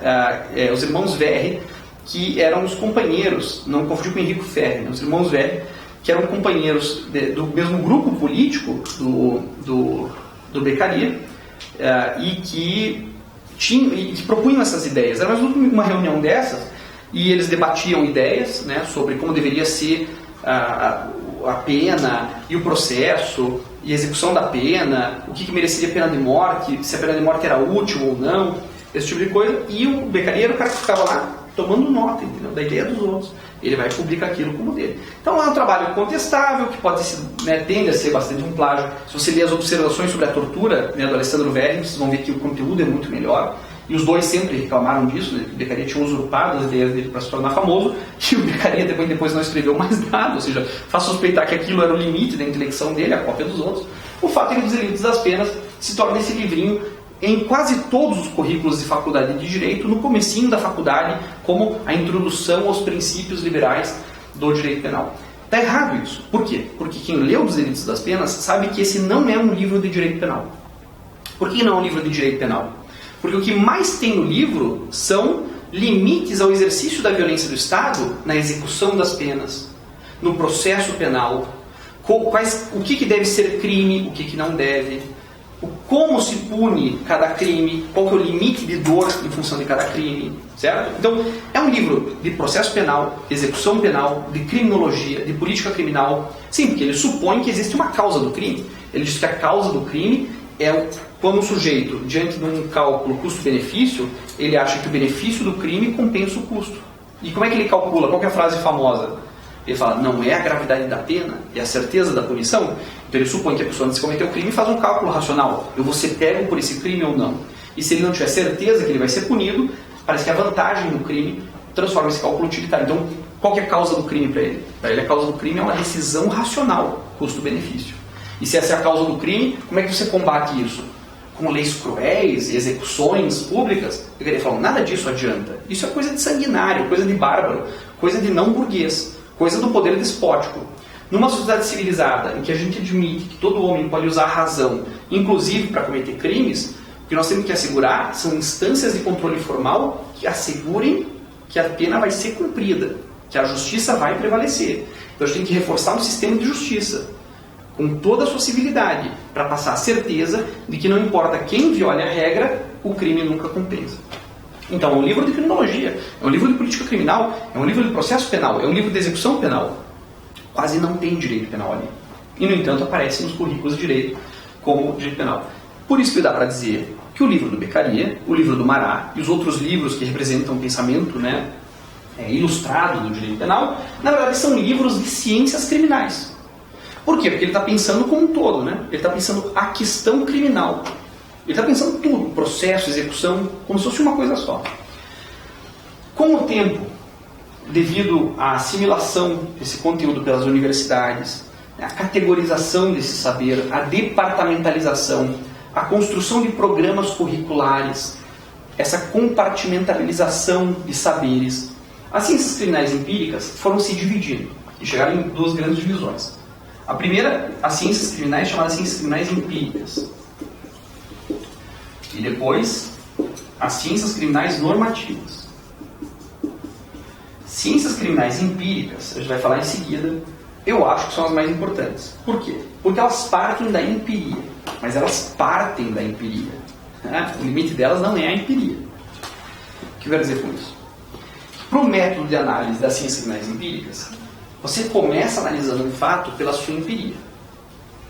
os irmãos Verri, que eram os companheiros, não confundir com Enrico Ferri, né, os irmãos Verri, que eram companheiros do mesmo grupo político do Beccaria, e que propunham essas ideias. Era mais uma reunião dessas, e eles debatiam ideias, né, sobre como deveria ser a pena e o processo e a execução da pena, o que mereceria pena de morte, se a pena de morte era útil ou não, esse tipo de coisa. E o Beccaria era o cara que ficava lá tomando nota, entendeu, da ideia dos outros. Ele vai publicar aquilo como dele. Então é um trabalho contestável, que pode ser, né, tende a ser bastante um plágio. Se você ler as observações sobre a tortura, né, do Alessandro Verri, vocês vão ver que o conteúdo é muito melhor. E os dois sempre reclamaram disso, né? O Beccaria tinha usurpado as ideias dele para se tornar famoso, e o Beccaria depois não escreveu mais nada, ou seja, faz suspeitar que aquilo era o limite da intelecção dele, a cópia dos outros. O fato é que Os Limites das Penas se torna esse livrinho em quase todos os currículos de faculdade de Direito, no comecinho da faculdade, como a introdução aos princípios liberais do direito penal. Está errado isso. Por quê? Porque quem leu Os Limites das Penas sabe que esse não é um livro de direito penal. Por que não é um livro de direito penal? Porque o que mais tem no livro são limites ao exercício da violência do Estado na execução das penas, no processo penal, o que deve ser crime, o que não deve, como se pune cada crime, qual que é o limite de dor em função de cada crime, certo? Então, é um livro de processo penal, de execução penal, de criminologia, de política criminal. Sim, porque ele supõe que existe uma causa do crime. Ele diz que a causa do crime é quando o sujeito, diante de um cálculo custo-benefício, ele acha que o benefício do crime compensa o custo. E como é que ele calcula? Qual que é a frase famosa? Ele fala, não é a gravidade da pena, é a certeza da punição. Então ele supõe que a pessoa, antes de cometer o crime, faz um cálculo racional. Eu vou ser pego por esse crime ou não? E se ele não tiver certeza que ele vai ser punido, parece que a vantagem no crime transforma esse cálculo utilitário. Então, qual que é a causa do crime para ele? Para ele, a causa do crime é uma decisão racional, custo-benefício. E se essa é a causa do crime, como é que você combate isso? Com leis cruéis, execuções públicas? Eu queria falar, nada disso adianta. Isso é coisa de sanguinário, coisa de bárbaro, coisa de não burguês, coisa do poder despótico. Numa sociedade civilizada, em que a gente admite que todo homem pode usar a razão, inclusive para cometer crimes, o que nós temos que assegurar são instâncias de controle formal que assegurem que a pena vai ser cumprida, que a justiça vai prevalecer. Então a gente tem que reforçar um sistema de justiça, com toda a sua civilidade, para passar a certeza de que não importa quem viole a regra, o crime nunca compensa. Então é um livro de criminologia, é um livro de política criminal, é um livro de processo penal, é um livro de execução penal. Quase não tem direito penal ali. E, no entanto, aparece nos currículos de direito como direito penal. Por isso que dá para dizer que o livro do Beccaria, o livro do Marat e os outros livros que representam o pensamento, né, ilustrado do direito penal, na verdade são livros de ciências criminais. Por quê? Porque ele está pensando como um todo, né? Ele está pensando a questão criminal. Ele está pensando tudo, processo, execução, como se fosse uma coisa só. Com o tempo, devido à assimilação desse conteúdo pelas universidades, a categorização desse saber, a departamentalização, a construção de programas curriculares, essa compartimentalização de saberes, as ciências criminais empíricas foram se dividindo e chegaram em duas grandes divisões. A primeira, as ciências criminais chamadas ciências criminais empíricas. E depois, as ciências criminais normativas. Ciências criminais empíricas, a gente vai falar em seguida, eu acho que são as mais importantes. Por quê? Porque elas partem da empiria. Mas elas partem da empiria. Né? O limite delas não é a empiria. O que eu quero dizer com isso? Para o método de análise das ciências criminais empíricas, você começa analisando um fato pela sua empiria.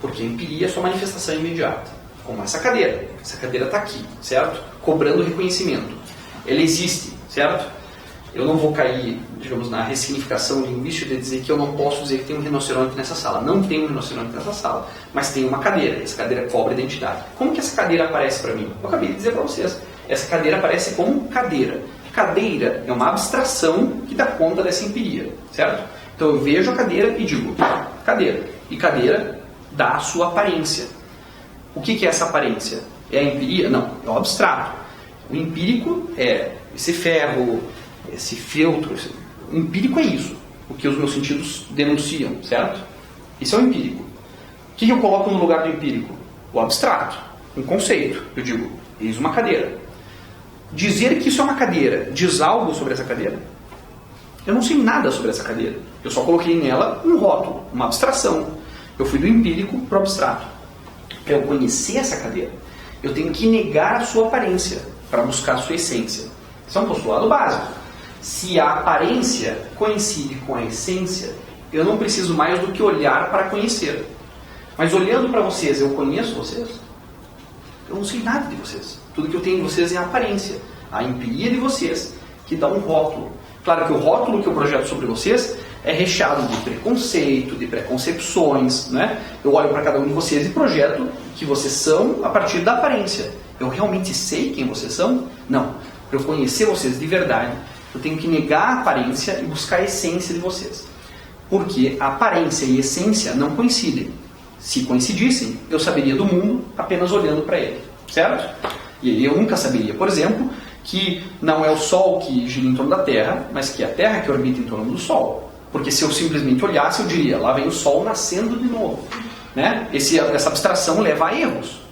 Porque a empiria é a sua manifestação imediata. Como essa cadeira. Essa cadeira está aqui, certo? Cobrando reconhecimento. Ela existe, certo? eu não vou cair, digamos, na ressignificação linguística de dizer que eu não posso dizer que tem um rinoceronte nessa sala. Não tem um rinoceronte nessa sala, mas tem uma cadeira. Essa cadeira cobra identidade. Como que essa cadeira aparece para mim? Eu acabei de dizer para vocês. Essa cadeira aparece como cadeira. Cadeira é uma abstração que dá conta dessa empiria, certo? Então eu vejo a cadeira e digo, cadeira. E cadeira dá a sua aparência. O que é essa aparência? É a empiria? Não, é o abstrato. O empírico é esse ferro, esse feltro. O empírico é isso, o que os meus sentidos denunciam, certo? Isso é o empírico. O que eu coloco no lugar do empírico? O abstrato, um conceito. Eu digo, eis uma cadeira. Dizer que isso é uma cadeira diz algo sobre essa cadeira? Eu não sei nada sobre essa cadeira. Eu só coloquei nela um rótulo, uma abstração. Eu fui do empírico para o abstrato. Para eu conhecer essa cadeira, eu tenho que negar a sua aparência para buscar a sua essência. Isso é um postulado básico. Se a aparência coincide com a essência, eu não preciso mais do que olhar para conhecer. Mas olhando para vocês, eu conheço vocês? Eu não sei nada de vocês. Tudo que eu tenho de vocês é a aparência, a empiria de vocês, que dá um rótulo. Claro que o rótulo que eu projeto sobre vocês é recheado de preconceito, de preconcepções, né? Eu olho para cada um de vocês e projeto que vocês são a partir da aparência. Eu realmente sei quem vocês são? Não. Para eu conhecer vocês de verdade, eu tenho que negar a aparência e buscar a essência de vocês. Porque a aparência e a essência não coincidem. Se coincidissem, eu saberia do mundo apenas olhando para ele, certo? E eu nunca saberia, por exemplo, que não é o Sol que gira em torno da Terra, mas que é a Terra que orbita em torno do Sol. Porque se eu simplesmente olhasse, eu diria, lá vem o Sol nascendo de novo. Né? Essa abstração leva a erros.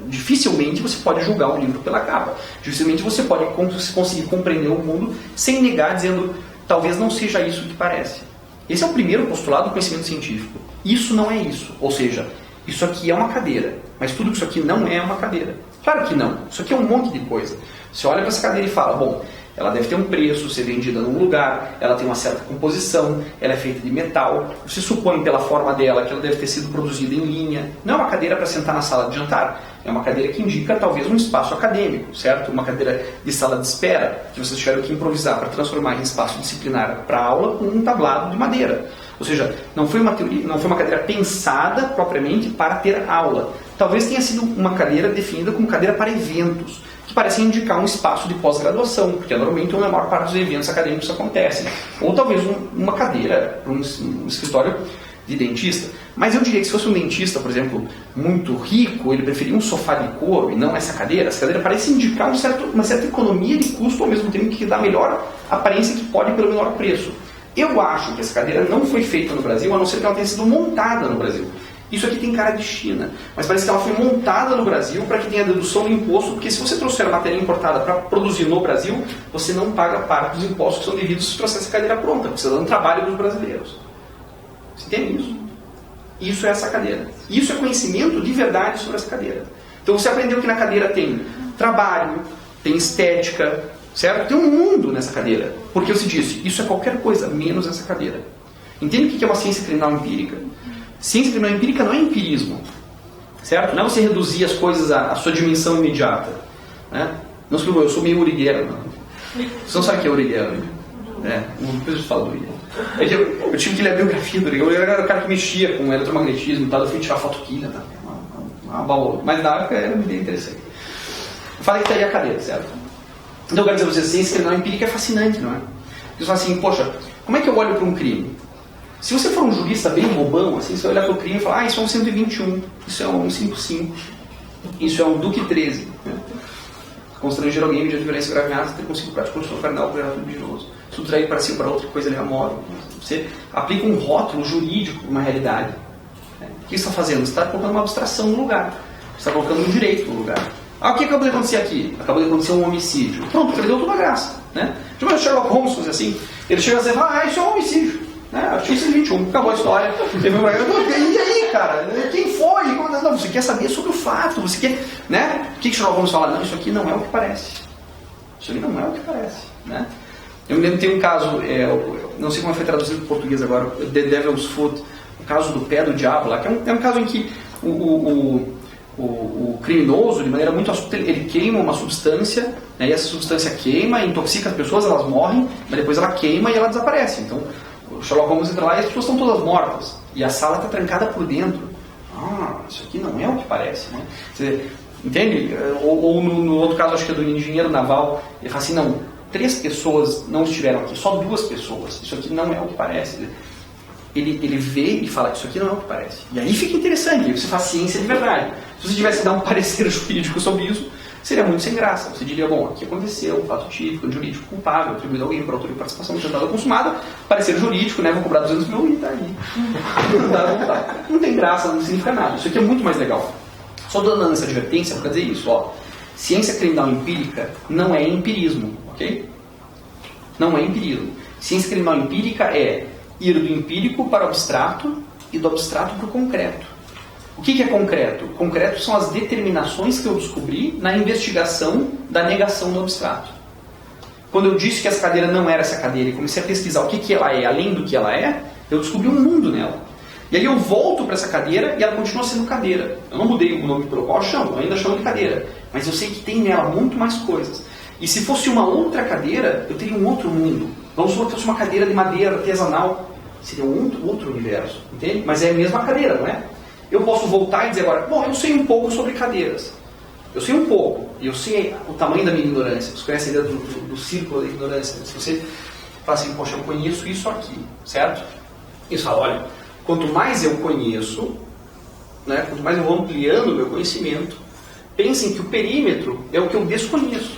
Dificilmente você pode julgar um livro pela capa. Dificilmente você pode conseguir compreender o mundo sem negar, dizendo, talvez não seja isso que parece. Esse é o primeiro postulado do conhecimento científico. Isso não é isso. Ou seja, isso aqui é uma cadeira, mas tudo isso aqui não é uma cadeira. Claro que não. Isso aqui é um monte de coisa. Você olha para essa cadeira e fala, bom, ela deve ter um preço, ser vendida num lugar, ela tem uma certa composição, ela é feita de metal. Você supõe pela forma dela que ela deve ter sido produzida em linha. Não é uma cadeira para sentar na sala de jantar. É uma cadeira que indica talvez um espaço acadêmico, certo? Uma cadeira de sala de espera que vocês tiveram que improvisar para transformar em espaço disciplinar para aula com um tablado de madeira. Ou seja, não foi uma cadeira pensada propriamente para ter aula. Talvez tenha sido uma cadeira definida como cadeira para eventos, que parecem indicar um espaço de pós-graduação, porque normalmente a maior parte dos eventos acadêmicos acontecem. Ou talvez uma cadeira para um escritório de dentista. Mas eu diria que se fosse um dentista, por exemplo, muito rico, ele preferia um sofá de couro e não essa cadeira. Essa cadeira parece indicar uma certa economia de custo, ao mesmo tempo que dá a melhor aparência que pode pelo menor preço. Eu acho que essa cadeira não foi feita no Brasil, a não ser que ela tenha sido montada no Brasil. Isso aqui tem cara de China, mas parece que ela foi montada no Brasil para que tenha dedução do imposto, porque se você trouxer matéria importada para produzir no Brasil, você não paga parte dos impostos que são devidos se trouxer essa cadeira pronta, porque você está dando trabalho para os brasileiros. Você entende isso? Isso é essa cadeira. Isso é conhecimento de verdade sobre essa cadeira. Então você aprendeu que na cadeira tem trabalho, tem estética, certo? Tem um mundo nessa cadeira. Porque você disse, isso é qualquer coisa, menos essa cadeira. Entende o que é uma ciência criminal empírica? Ciência criminal empírica não é empirismo, certo? Não é você reduzir as coisas à sua dimensão imediata. Né? Não se preocupe, eu sou meio urigueiro. Você não sabe o que é urigueiro? Depois eu falo do urigueiro. Eu tive que ler a biografia do urigueiro. Eu era o cara que mexia com eletromagnetismo e tal. Eu fui tirar foto química. Mas na época era bem interessante. Eu falei que estaria a cadeira, certo? Então eu quero dizer pra vocês, ciência criminal empírica é fascinante, não é? Você fala assim, poxa, como é que eu olho para um crime? Se você for um jurista bem bobão, assim, você vai olhar para o crime e falar, isso é um 121, isso é um 55, isso é um Duque 13. Né? Constranger alguém mediante violência grave ameaça, ter conseguido prática construção carnal, por criminoso. Subtrair para si ou para outra coisa leva à morte. Você aplica um rótulo jurídico para uma realidade. Né? O que você está fazendo? Você está colocando uma abstração no lugar. Você está colocando um direito no lugar. O que acabou de acontecer aqui? Acabou de acontecer um homicídio. Pronto, perdeu toda a graça. Né? Tipo o Sherlock Holmes fazer assim. Ele chega a dizer, isso é um homicídio. Artigo 121, acabou a história. E aí, cara? Quem foi? Não, você quer saber sobre o fato. Você quer, né? O que Sherlock Holmes fala? Não, isso aqui não é o que parece. Isso aqui não é o que parece. Né? Eu me lembro que tem um caso, não sei como foi traduzido para o português agora, The Devil's Foot, o caso do pé do diabo lá, que é um caso em que o o criminoso, de maneira muito astuta, ele queima uma substância, né, e essa substância queima, intoxica as pessoas, elas morrem, mas depois ela queima e ela desaparece. Então, o Sherlock Holmes entra lá e as pessoas estão todas mortas. E a sala está trancada por dentro. Isso aqui não é o que parece, né? Você entende? Ou no outro caso, acho que é do engenheiro naval, ele fala assim, não, 3 pessoas não estiveram aqui, só 2 pessoas. Isso aqui não é o que parece. Ele vê e fala, isso aqui não é o que parece. E aí fica interessante, aí você faz ciência de verdade. Se você tivesse que dar um parecer jurídico sobre isso, seria muito sem graça. Você diria, bom, aqui aconteceu um fato típico, jurídico culpável, atribuído a alguém por autor de participação no tentada consumada, parecer jurídico, né, vou cobrar 200 mil e tá aí. Não tem graça, não significa nada. Isso aqui é muito mais legal. Só dando essa advertência para dizer isso, ó. Ciência criminal empírica não é empirismo, ok? Não é empirismo. Ciência criminal empírica é ir do empírico para o abstrato e do abstrato para o concreto. O que é concreto? Concreto são as determinações que eu descobri na investigação da negação do abstrato. Quando eu disse que essa cadeira não era essa cadeira e comecei a pesquisar o que ela é, além do que ela é, eu descobri um mundo nela. E aí eu volto para essa cadeira e ela continua sendo cadeira. Eu não mudei o nome pelo qual eu chamo, eu ainda chamo de cadeira. Mas eu sei que tem nela muito mais coisas. E se fosse uma outra cadeira, eu teria um outro mundo. Vamos supor que fosse uma cadeira de madeira artesanal. Seria um outro universo, entende? Mas é a mesma cadeira, não é? Eu posso voltar e dizer agora, bom, eu sei um pouco sobre cadeiras. Eu sei um pouco, e eu sei o tamanho da minha ignorância. Você conhece a ideia do círculo da ignorância? Se você fala assim, poxa, eu conheço isso aqui, certo? Isso fala, olha, quanto mais eu conheço, né, quanto mais eu vou ampliando o meu conhecimento, pensem que o perímetro é o que eu desconheço,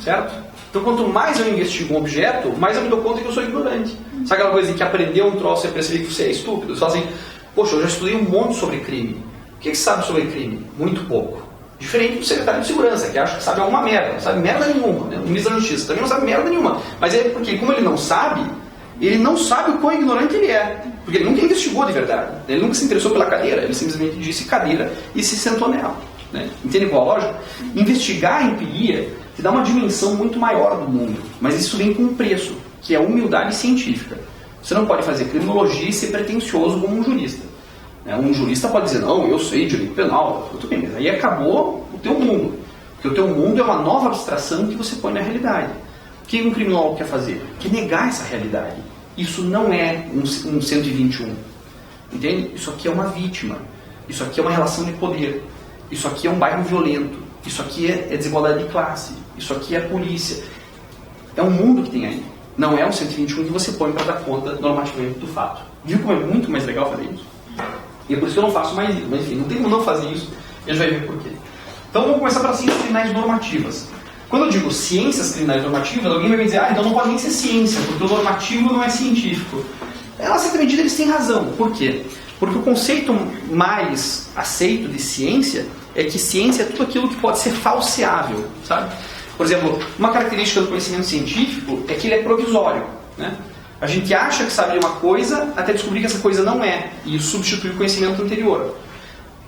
certo? Então, quanto mais eu investigo um objeto, mais eu me dou conta que eu sou ignorante. Sabe aquela coisa de que aprender um troço e perceber que você é estúpido? Você fala assim, poxa, eu já estudei um monte sobre crime. O que você sabe sobre crime? Muito pouco. Diferente do secretário de segurança, que acha que sabe alguma merda. Não sabe merda nenhuma. Né? O ministro da Justiça também não sabe merda nenhuma. Mas é porque, como ele não sabe o quão ignorante ele é. Porque ele nunca investigou de verdade. Ele nunca se interessou pela cadeira. Ele simplesmente disse cadeira e se sentou nela. Né? Entende qual a lógica? Investigar a empiria te dá uma dimensão muito maior do mundo, mas isso vem com um preço, que é a humildade científica. Você não pode fazer criminologia e ser pretensioso como um jurista. Um jurista pode dizer, não, eu sei direito penal, tudo bem, mas aí acabou o teu mundo. Porque o teu mundo é uma nova abstração que você põe na realidade. O que um criminólogo quer fazer? Quer negar essa realidade. Isso não é um 121. Entende? Isso aqui é uma vítima. Isso aqui é uma relação de poder. Isso aqui é um bairro violento. Isso aqui é desigualdade de classe. Isso aqui é a polícia. É um mundo que tem aí. Não é um 121 que você põe para dar conta normativamente do fato. Viu como é muito mais legal fazer isso? E é por isso que eu não faço mais isso. Mas enfim, não tem como não fazer isso. E a gente vai ver por quê. Então vamos começar pelas ciências criminais normativas. Quando eu digo ciências criminais normativas, alguém vai me dizer, então não pode nem ser ciência, porque o normativo não é científico. Ela, certa medida, eles têm razão. Por quê? Porque o conceito mais aceito de ciência é que ciência é tudo aquilo que pode ser falseável, sabe? Por exemplo, uma característica do conhecimento científico é que ele é provisório, né? A gente acha que sabe uma coisa até descobrir que essa coisa não é, e isso substitui o conhecimento anterior.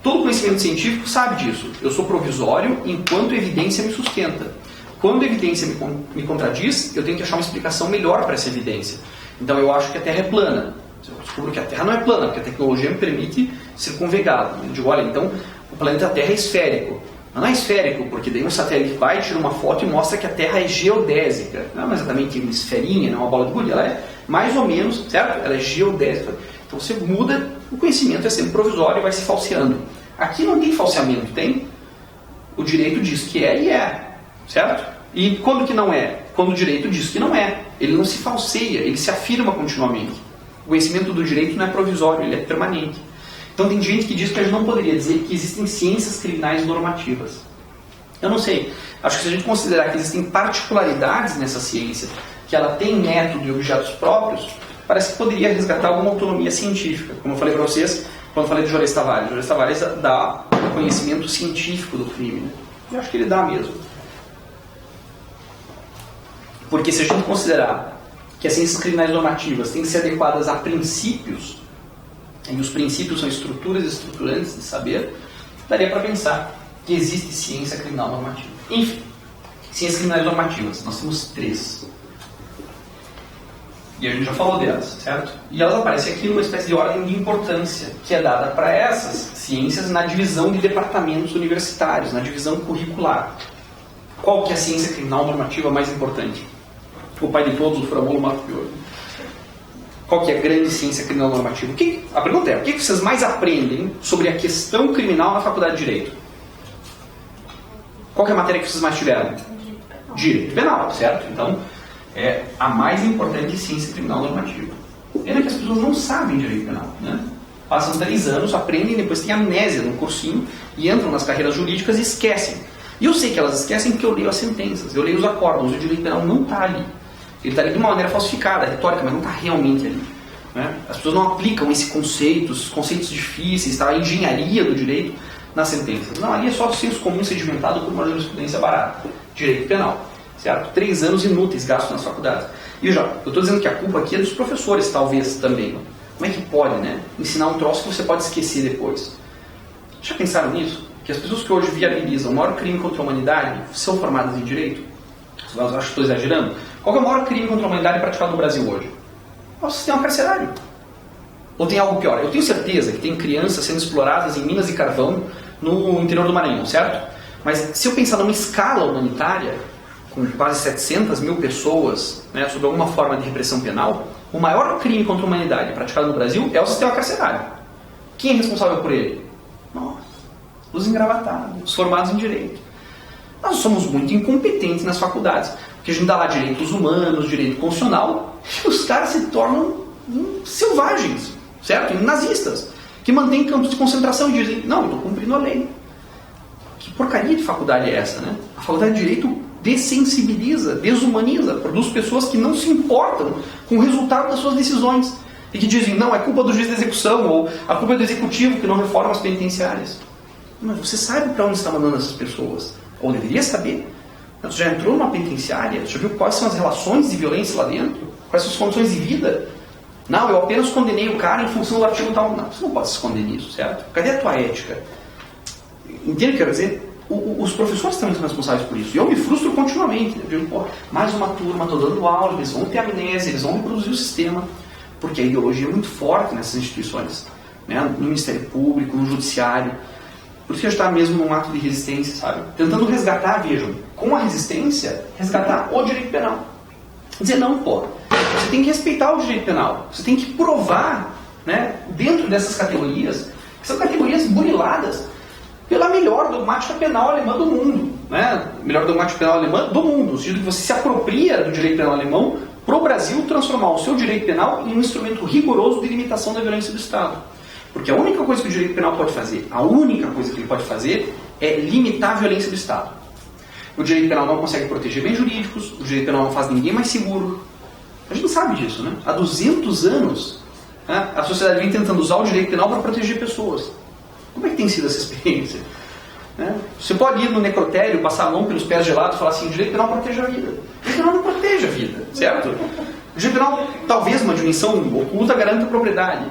Todo conhecimento científico sabe disso. Eu sou provisório enquanto a evidência me sustenta. Quando a evidência me contradiz, eu tenho que achar uma explicação melhor para essa evidência. Então eu acho que a Terra é plana. Eu descubro que a Terra não é plana, porque a tecnologia me permite circunvegá-la. Eu digo, olha, então o planeta Terra é esférico. Não é esférico, porque daí um satélite vai, tira uma foto e mostra que a Terra é geodésica. Não é exatamente uma esferinha, não é uma bola de gude, ela é mais ou menos, certo? Ela é geodésica. Então você muda, o conhecimento é sempre provisório e vai se falseando. Aqui não tem falseamento, tem? O direito diz que é e é, certo? E quando que não é? Quando o direito diz que não é. Ele não se falseia, ele se afirma continuamente. O conhecimento do direito não é provisório, ele é permanente. Então tem gente que diz que a gente não poderia dizer que existem ciências criminais normativas. Eu não sei. Acho que se a gente considerar que existem particularidades nessa ciência, que ela tem método e objetos próprios, parece que poderia resgatar alguma autonomia científica. Como eu falei para vocês, quando eu falei de Juarez Tavares. Juarez Tavares dá conhecimento científico do crime. Né? Eu acho que ele dá mesmo. Porque se a gente considerar que as ciências criminais normativas têm que ser adequadas a princípios, e os princípios são estruturas estruturantes de saber, daria para pensar que existe ciência criminal normativa. Enfim, ciências criminais normativas, nós temos 3. E a gente já falou delas, certo? E elas aparecem aqui numa espécie de ordem de importância que é dada para essas ciências na divisão de departamentos universitários, na divisão curricular. Qual que é a ciência criminal normativa mais importante? O pai de todos, o Framolo Marco. Qual que é a grande ciência criminal normativa? A pergunta é, o que vocês mais aprendem sobre a questão criminal na faculdade de Direito? Qual que é a matéria que vocês mais tiveram? Direito penal, certo? Então, é a mais importante ciência criminal normativa. Pena que as pessoas não sabem direito penal, né? Passam 3 anos, aprendem, depois têm amnésia no cursinho e entram nas carreiras jurídicas e esquecem. E eu sei que elas esquecem porque eu leio as sentenças, eu leio os acórdãos, o direito penal não está ali. Ele está ali de uma maneira falsificada, retórica, mas não está realmente ali. Né? As pessoas não aplicam esses conceitos difíceis, tá? A engenharia do direito nas sentenças. Não, ali é só o senso comum sedimentado por uma jurisprudência barata. Direito penal. Certo? 3 anos inúteis gastos nas faculdades. E já, eu estou dizendo que a culpa aqui é dos professores, talvez, também. Como é que pode, né? Ensinar um troço que você pode esquecer depois. Já pensaram nisso? Que as pessoas que hoje viabilizam o maior crime contra a humanidade são formadas em direito? Eu acho que estou exagerando. Qual é o maior crime contra a humanidade praticado no Brasil hoje? É o sistema carcerário. Ou tem algo pior? Eu tenho certeza que tem crianças sendo exploradas em minas de carvão no interior do Maranhão, certo? Mas se eu pensar numa escala humanitária, com quase 700 mil pessoas, né, sob alguma forma de repressão penal, o maior crime contra a humanidade praticado no Brasil é o sistema carcerário. Quem é responsável por ele? Nós, os engravatados, os formados em direito. Nós somos muito incompetentes nas faculdades, porque a gente dá lá direitos humanos, direito constitucional, e os caras se tornam selvagens, certo? Nazistas, que mantêm campos de concentração e dizem, não, eu estou cumprindo a lei. Que porcaria de faculdade é essa, né? A faculdade de Direito dessensibiliza, desumaniza, produz pessoas que não se importam com o resultado das suas decisões e que dizem, não, é culpa do juiz de execução ou a culpa é do executivo que não reforma as penitenciárias. Mas você sabe para onde está mandando essas pessoas? Ou deveria saber? Você já entrou numa penitenciária? Você já viu quais são as relações de violência lá dentro? Quais são as condições de vida? Não, eu apenas condenei o cara em função do artigo tal. Não, você não pode se esconder nisso, certo? Cadê a tua ética? Entende o que eu quero dizer? Os professores também são responsáveis por isso. E eu me frustro continuamente. Eu digo, pô, mais uma turma, estou dando aula, eles vão ter amnésia, eles vão reproduzir o sistema. Porque a ideologia é muito forte nessas instituições. Né? No Ministério Público, no Judiciário. Por isso que a gente está mesmo num ato de resistência, sabe? Tentando resgatar, vejam, com a resistência, resgatar o direito penal. Dizer, não, pô, você tem que respeitar o direito penal. Você tem que provar, né, dentro dessas categorias, que são categorias buriladas pela melhor dogmática penal alemã do mundo. Né? Melhor dogmática penal alemã do mundo. No sentido que você se apropria do direito penal alemão para o Brasil transformar o seu direito penal em um instrumento rigoroso de limitação da violência do Estado. Porque a única coisa que o direito penal pode fazer, a única coisa que ele pode fazer é limitar a violência do Estado. O direito penal não consegue proteger bens jurídicos, o direito penal não faz ninguém mais seguro. A gente sabe disso, né? Há 200 anos, né, a sociedade vem tentando usar o direito penal para proteger pessoas. Como é que tem sido essa experiência? Né? Você pode ir no necrotério, passar a mão pelos pés gelados e falar assim, o direito penal protege a vida. O direito penal não protege a vida, certo? O direito penal, talvez uma dimensão oculta, garante a propriedade.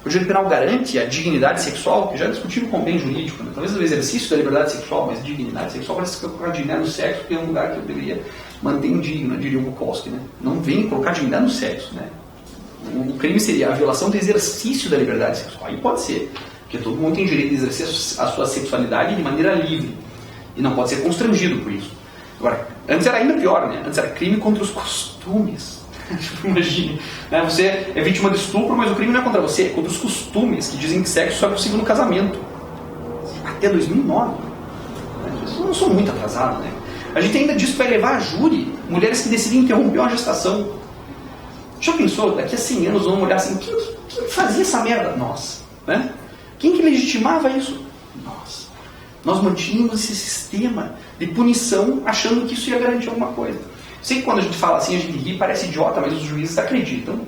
O direito penal garante a dignidade sexual, que já é discutível com o bem jurídico. Né? Talvez o exercício da liberdade sexual, mas dignidade sexual parece que colocar dignidade no sexo, porque é um lugar que eu deveria manter indigno, diria o Bukowski. Né? Não vem colocar dignidade no sexo. Né? O crime seria a violação do exercício da liberdade sexual. Aí pode ser, porque todo mundo tem direito de exercer a sua sexualidade de maneira livre. E não pode ser constrangido por isso. Agora, antes era ainda pior, né? Antes era crime contra os costumes. Imagine, né? Você é vítima de estupro, mas o crime não é contra você, é contra os costumes que dizem que sexo só é possível no casamento. Até 2009. Eu não sou muito atrasado, né? A gente ainda diz que vai levar a júri mulheres que decidem interromper uma gestação. Já pensou? Daqui a 100 anos vamos olhar assim, quem fazia essa merda? Nós. Né? Quem que legitimava isso? Nós. Nós mantínhamos esse sistema de punição achando que isso ia garantir alguma coisa. Sei que quando a gente fala assim, a gente ri, parece idiota, mas os juízes acreditam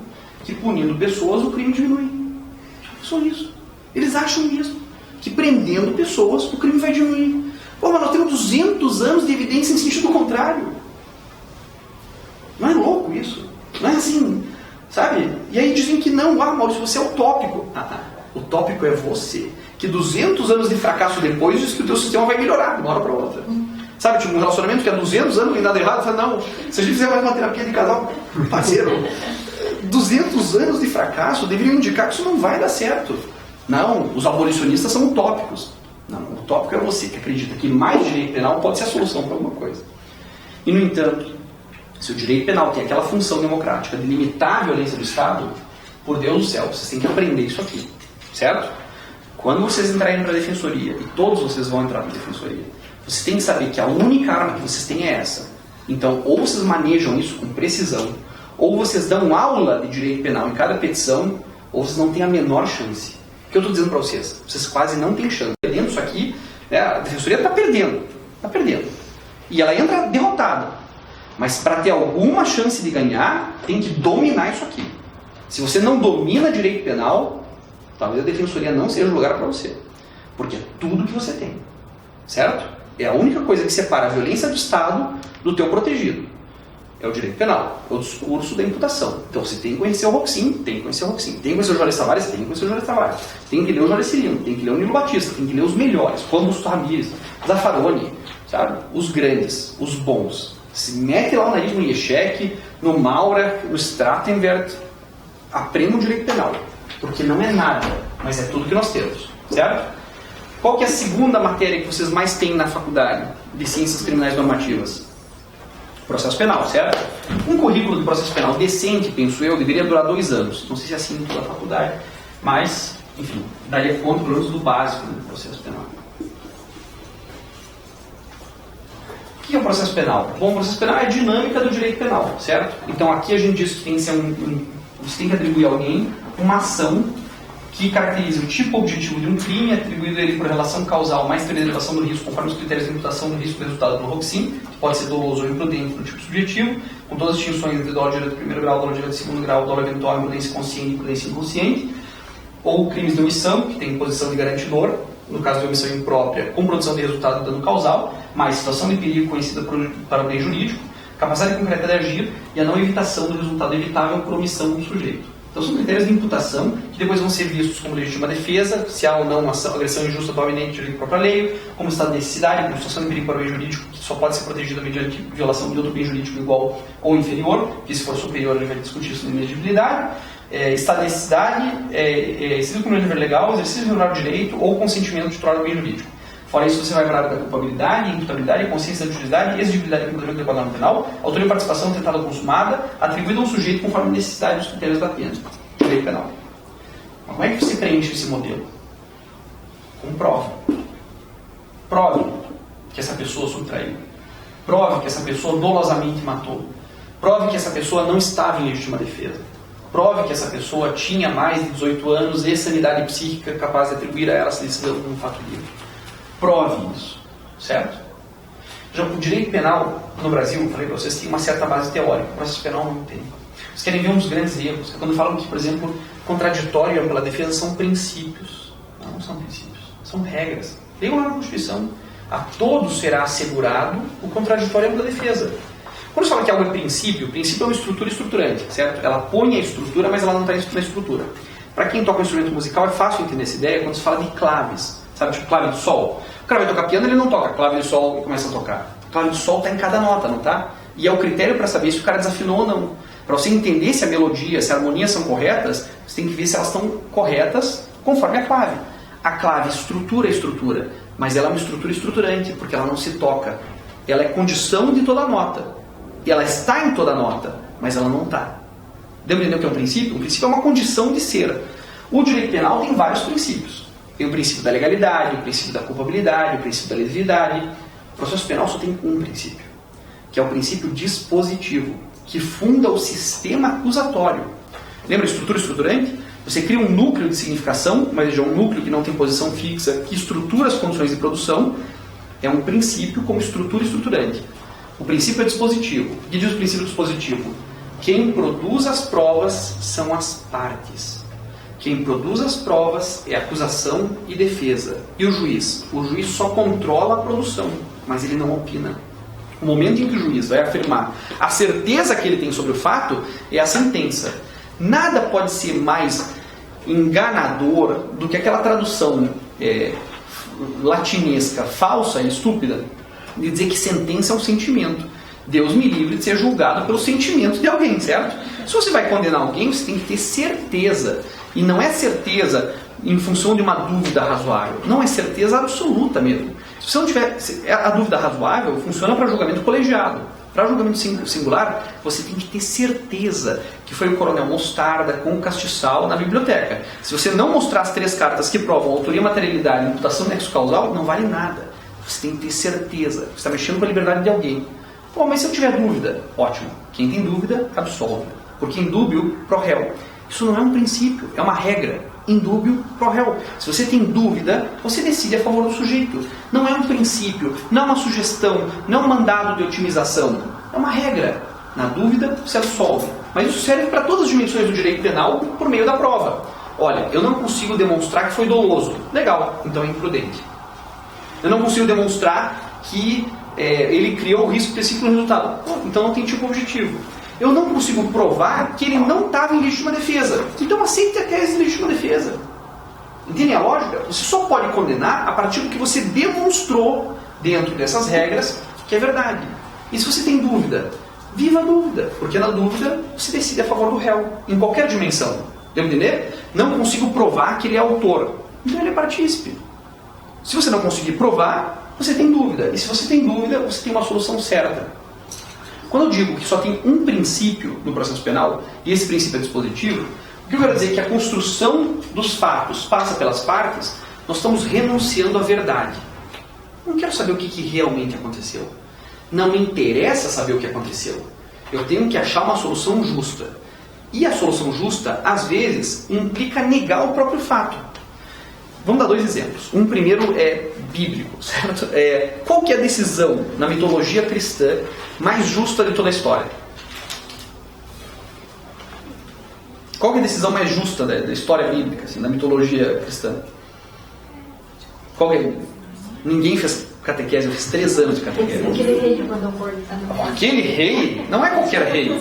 que punindo pessoas o crime diminui. Já pensou nisso? Eles acham mesmo que prendendo pessoas o crime vai diminuir. Pô, mas nós temos 200 anos de evidência em sentido contrário. Não é louco isso? Não é assim, sabe? E aí dizem que não, Maurício, você é utópico. Utópico é você, que 200 anos de fracasso depois diz que o teu sistema vai melhorar de uma hora para outra. Sabe, tipo um relacionamento que há 200 anos não tem nada errado, fala, não, se a gente fizer mais uma terapia de casal, parceiro, 200 anos de fracasso deveriam indicar que isso não vai dar certo. Não, os abolicionistas são utópicos. Não, o utópico é você que acredita que mais direito penal pode ser a solução para alguma coisa. E, no entanto, se o direito penal tem aquela função democrática de limitar a violência do Estado, por Deus do céu, vocês têm que aprender isso aqui, certo? Quando vocês entrarem para a defensoria, e todos vocês vão entrar para a defensoria, vocês têm que saber que a única arma que vocês têm é essa. Então, ou vocês manejam isso com precisão, ou vocês dão aula de direito penal em cada petição, ou vocês não têm a menor chance. O que eu estou dizendo para vocês? Vocês quase não têm chance. Perdendo isso aqui, né, a defensoria está perdendo. Está perdendo. E ela entra derrotada. Mas para ter alguma chance de ganhar, tem que dominar isso aqui. Se você não domina direito penal, talvez a defensoria não seja o lugar para você. Porque é tudo que você tem. Certo? É a única coisa que separa a violência do Estado do teu protegido. É o direito penal, é o discurso da imputação. Então você tem que conhecer o Roxin, tem que conhecer o Roxin. Tem que conhecer o Juarez Tavares, tem que conhecer o Juarez Tavares. Tem que ler o Juarez Cirino, tem que ler o Nilo Batista, tem que ler os melhores, como Augusto Ramírez, Zaffaroni, sabe? Os grandes, os bons. Se mete lá o nariz no Yeshek, no Maura, no Strattenberg, aprenda o direito penal. Porque não é nada, mas é tudo que nós temos, certo? Qual que é a segunda matéria que vocês mais têm na faculdade de Ciências Criminais Normativas? Processo penal, certo? Um currículo de processo penal decente, penso eu, deveria durar 2 anos. Não sei se é assim em toda a faculdade, mas, enfim, daria conta, pelo menos, do básico do processo penal. O que é o processo penal? Bom, o processo penal é a dinâmica do direito penal, certo? Então aqui a gente diz que tem que ser você tem que atribuir a alguém uma ação que caracteriza o tipo objetivo de um crime, atribuído a ele por relação causal mais teoria de elevação do risco, conforme os critérios de imputação do risco resultado do Roxin, que pode ser doloso ou imprudente no tipo subjetivo, com todas as distinções entre dolo direto de primeiro grau, dolo direto de segundo grau, dolo eventual, imprudência consciente e imprudência inconsciente, ou crimes de omissão, que tem posição de garantidor, no caso de omissão imprópria, com produção de resultado de dano causal, mais situação de perigo conhecida para o bem jurídico, capacidade concreta de agir e a não evitação do resultado evitável por omissão do sujeito. Então são critérios de imputação que depois vão ser vistos como legítima defesa, se há ou não uma agressão injusta atual iminente de direito próprio à lei, como estado de necessidade, como situação de perigo para o bem jurídico, que só pode ser protegida mediante violação de outro bem jurídico igual ou inferior, que se for superior a gente vai discutir isso na inexigibilidade, estado de necessidade, exercício como dever legal, exercício do horário de direito ou consentimento titular do bem jurídico. Fora isso, você vai para a área da culpabilidade, imputabilidade, consciência da utilidade, exigibilidade do cumprimento do Código Penal, autoria e participação tentada ou consumada, atribuída a um sujeito conforme a necessidade dos critérios da pena. Direito penal. Mas como é que você preenche esse modelo? Com prova. Prove que essa pessoa subtraiu. Prove que essa pessoa dolosamente matou. Prove que essa pessoa não estava em legítima defesa. Prove que essa pessoa tinha mais de 18 anos e sanidade psíquica capaz de atribuir a ela essa decisão como um fato livre. Prove isso, certo? Já o direito penal no Brasil, eu falei para vocês, tem uma certa base teórica, o processo penal não tem. Vocês querem ver um dos grandes erros, é quando falam que, por exemplo, contraditório pela defesa são princípios. Não são princípios, são regras. Leiam lá na Constituição, a todos será assegurado o contraditório pela defesa. Quando se fala que algo é princípio, o princípio é uma estrutura estruturante, certo? Ela põe a estrutura, mas ela não está na estrutura. Para quem toca um instrumento musical, é fácil entender essa ideia quando se fala de claves, sabe? Tipo clave do sol. O cara vai tocar piano, ele não toca clave do sol e começa a tocar. A clave do sol está em cada nota, não está? E é o critério para saber se o cara desafinou ou não. Para você entender se a melodia, se a harmonia são corretas, você tem que ver se elas estão corretas conforme a clave. A clave estrutura a estrutura, mas ela é uma estrutura estruturante, porque ela não se toca. Ela é condição de toda nota. E ela está em toda nota, mas ela não está. Deu para entender o que é um princípio? Um princípio é uma condição de ser. O direito penal tem vários princípios. Tem o princípio da legalidade, o princípio da culpabilidade, o princípio da legitimidade. O processo penal só tem um princípio, que é o princípio dispositivo, que funda o sistema acusatório. Lembra estrutura estruturante? Você cria um núcleo de significação, mas já um núcleo que não tem posição fixa, que estrutura as condições de produção, é um princípio como estrutura estruturante. O princípio é dispositivo. O que diz o princípio dispositivo? Quem produz as provas são as partes. Quem produz as provas é acusação e defesa. E o juiz? O juiz só controla a produção, mas ele não opina. O momento em que o juiz vai afirmar a certeza que ele tem sobre o fato é a sentença. Nada pode ser mais enganador do que aquela tradução latinesca falsa e estúpida de dizer que sentença é um sentimento. Deus me livre de ser julgado pelo sentimento de alguém, certo? Se você vai condenar alguém, você tem que ter certeza. E não é certeza em função de uma dúvida razoável. Não é certeza absoluta mesmo. Se você não tiver... A dúvida razoável funciona para julgamento colegiado. Para julgamento singular, você tem que ter certeza que foi o coronel Mostarda com o castiçal na biblioteca. Se você não mostrar as 3 cartas que provam autoria, materialidade e imputação nexo causal, não vale nada. Você tem que ter certeza. Você está mexendo com a liberdade de alguém. Pô, mas se eu tiver dúvida? Ótimo. Quem tem dúvida, absolve. Porque in dúbio, pro réu. Isso não é um princípio, é uma regra. In dúbio, pro réu. Se você tem dúvida, você decide a favor do sujeito. Não é um princípio, não é uma sugestão, não é um mandado de otimização. É uma regra. Na dúvida, você absolve. Mas isso serve para todas as dimensões do direito penal por meio da prova. Olha, eu não consigo demonstrar que foi doloso. Legal, então é imprudente. Eu não consigo demonstrar que ele criou o risco específico no resultado. Então não tem tipo objetivo. Eu não consigo provar que ele não estava em legítima defesa. Então aceite a tese de legítima defesa. Entendem a lógica? Você só pode condenar a partir do que você demonstrou dentro dessas regras que é verdade. E se você tem dúvida, viva a dúvida. Porque na dúvida você decide a favor do réu. Em qualquer dimensão. Deu para entender? Não consigo provar que ele é autor. Então ele é partícipe. Se você não conseguir provar, você tem dúvida. E se você tem dúvida, você tem uma solução certa. Quando eu digo que só tem um princípio no processo penal, e esse princípio é dispositivo, o que eu quero dizer é que a construção dos fatos passa pelas partes, nós estamos renunciando à verdade. Não quero saber o que realmente aconteceu. Não me interessa saber o que aconteceu. Eu tenho que achar uma solução justa. E a solução justa, às vezes, implica negar o próprio fato. Vamos dar 2 exemplos. Um primeiro é bíblico, certo? Qual que é a decisão na mitologia cristã mais justa de toda a história? Qual que é a decisão mais justa da história bíblica, assim, da mitologia cristã? Qual que é? Ninguém fez catequese, eu fiz 3 anos de catequese. Aquele rei que mandou pôr. Aquele rei? Não é qualquer rei.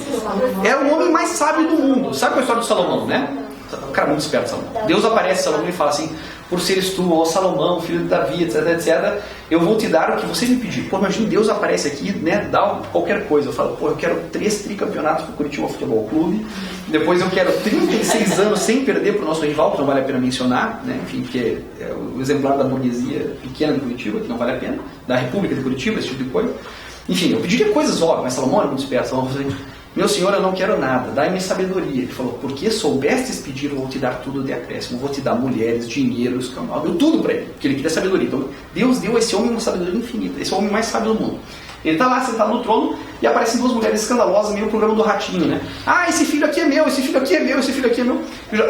É o homem mais sábio do mundo. Sabe qual é a história do Salomão, né? O cara muito esperto, Salomão. Deus aparece a Salomão e fala assim: por seres tu, ó Salomão, filho de Davi, etc, etc, eu vou te dar o que você me pedir. Pô, imagina, Deus aparece aqui, né, dá qualquer coisa. Eu falo, pô, eu quero 3 tricampeonatos pro Curitiba Futebol Clube, depois eu quero 36 anos sem perder pro nosso rival, que não vale a pena mencionar, né, enfim, porque é o exemplar da burguesia pequena de Curitiba, que não vale a pena, da República de Curitiba, esse tipo de coisa. Enfim, eu pediria coisas óbvias, mas Salomão era muito esperto. Salomão falou assim: meu senhor, eu não quero nada, dai-me sabedoria. Ele falou: porque soubestes pedir, eu vou te dar tudo de acréscimo, vou te dar mulheres, dinheiro, escambau, deu tudo para ele, porque ele queria sabedoria. Então Deus deu a esse homem uma sabedoria infinita, esse é o homem mais sábio do mundo. Ele está lá sentado no trono e aparecem 2 mulheres escandalosas, meio o programa do Ratinho, né? Ah, esse filho aqui é meu, esse filho aqui é meu, esse filho aqui é meu.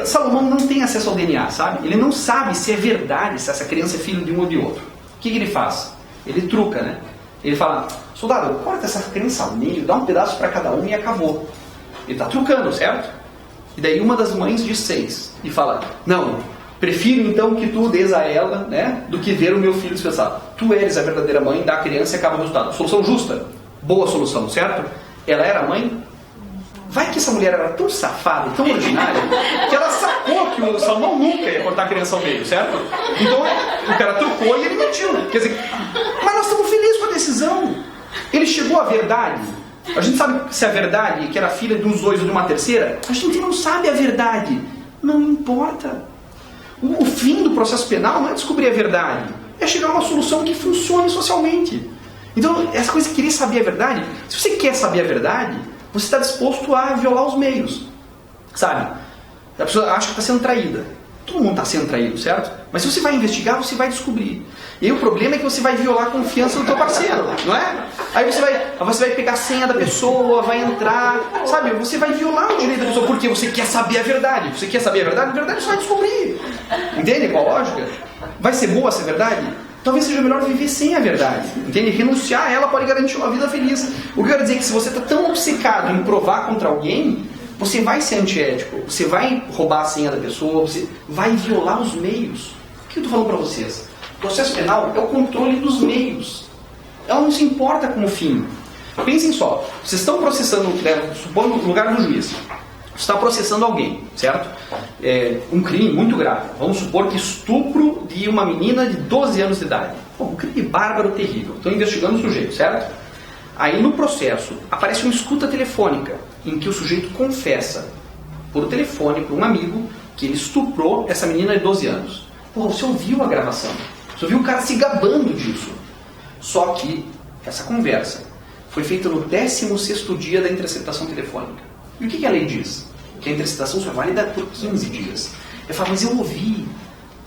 Salomão não tem acesso ao DNA, sabe? Ele não sabe se é verdade, se essa criança é filho de um ou de outro. O que ele faz? Ele truca, né? Ele fala: soldado, corta essa criança ao meio, dá um pedaço para cada um e acabou. Ele está trucando, certo? E daí uma das mães diz 6 e fala: não, prefiro então que tu dês a ela, né, do que ver o meu filho dispensado. Tu eres a verdadeira mãe, dá a criança e acaba o resultado. Solução justa? Boa solução, certo? Ela era a mãe? Vai que essa mulher era tão safada, tão ordinária, que ela sacou que o Salomão nunca ia cortar a criança ao meio, certo? Então o cara trocou e ele mentiu. Quer dizer, mas nós estamos felizes com a decisão. Ele chegou à verdade. A gente sabe se a verdade, que era filha de uns 2 ou de uma terceira, a gente não sabe a verdade. Não importa. O fim do processo penal não é descobrir a verdade, é chegar a uma solução que funcione socialmente. Então, essa coisa de querer saber a verdade, se você quer saber a verdade, você está disposto a violar os meios, sabe? A pessoa acha que está sendo traída. Todo mundo está sendo traído, certo? Mas se você vai investigar, você vai descobrir. E aí o problema é que você vai violar a confiança do teu parceiro, não é? Aí você vai pegar a senha da pessoa, vai entrar, sabe? Você vai violar o direito da pessoa porque você quer saber a verdade. Você quer saber a verdade você vai descobrir. Entende qual a lógica? Vai ser boa essa verdade? Talvez seja melhor viver sem a verdade. Entende? Renunciar a ela pode garantir uma vida feliz. O que eu quero dizer é que se você está tão obcecado em provar contra alguém, você vai ser antiético, você vai roubar a senha da pessoa, você vai violar os meios. O que eu estou falando para vocês? O processo penal é o controle dos meios. Ela não se importa com o fim. Pensem só, vocês estão processando, supondo no lugar do juiz, você está processando alguém, certo? Um crime muito grave. Vamos supor que estupro de uma menina de 12 anos de idade. Pô, um crime bárbaro, terrível. Estão investigando o sujeito, certo? Aí no processo aparece uma escuta telefônica em que o sujeito confessa por telefone para um amigo que ele estuprou essa menina de 12 anos. Porra, você ouviu a gravação, você ouviu o cara se gabando disso. Só que essa conversa foi feita no 16º dia da interceptação telefônica. E o que a lei diz? Que a interceptação só é válida por 15 dias. Eu falo, mas eu ouvi.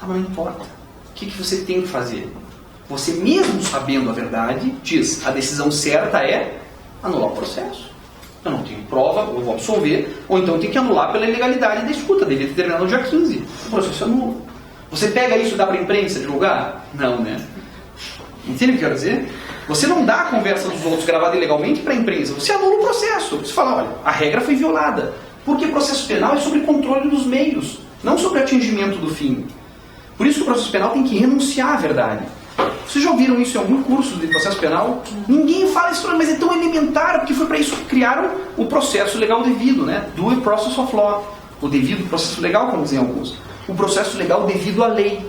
Ah, mas não importa. O que você tem que fazer? Você, mesmo sabendo a verdade, diz, a decisão certa é anular o processo. Eu não tenho prova, eu vou absolver, ou então eu tenho que anular pela ilegalidade da escuta, devia ter terminado no dia 15. O processo é nulo. Você pega isso e dá para a imprensa divulgar? Não, né? Entende o que eu quero dizer? Você não dá a conversa dos outros gravada ilegalmente para a imprensa, você anula o processo. Você fala, olha, a regra foi violada. Porque processo penal é sobre controle dos meios, não sobre atingimento do fim. Por isso que o processo penal tem que renunciar à verdade. Vocês já ouviram isso em algum curso de processo penal? Ninguém fala isso, mas é tão elementar, porque foi para isso que criaram o processo legal devido, né? Due process of law. O devido processo legal, como dizem alguns. O processo legal devido à lei.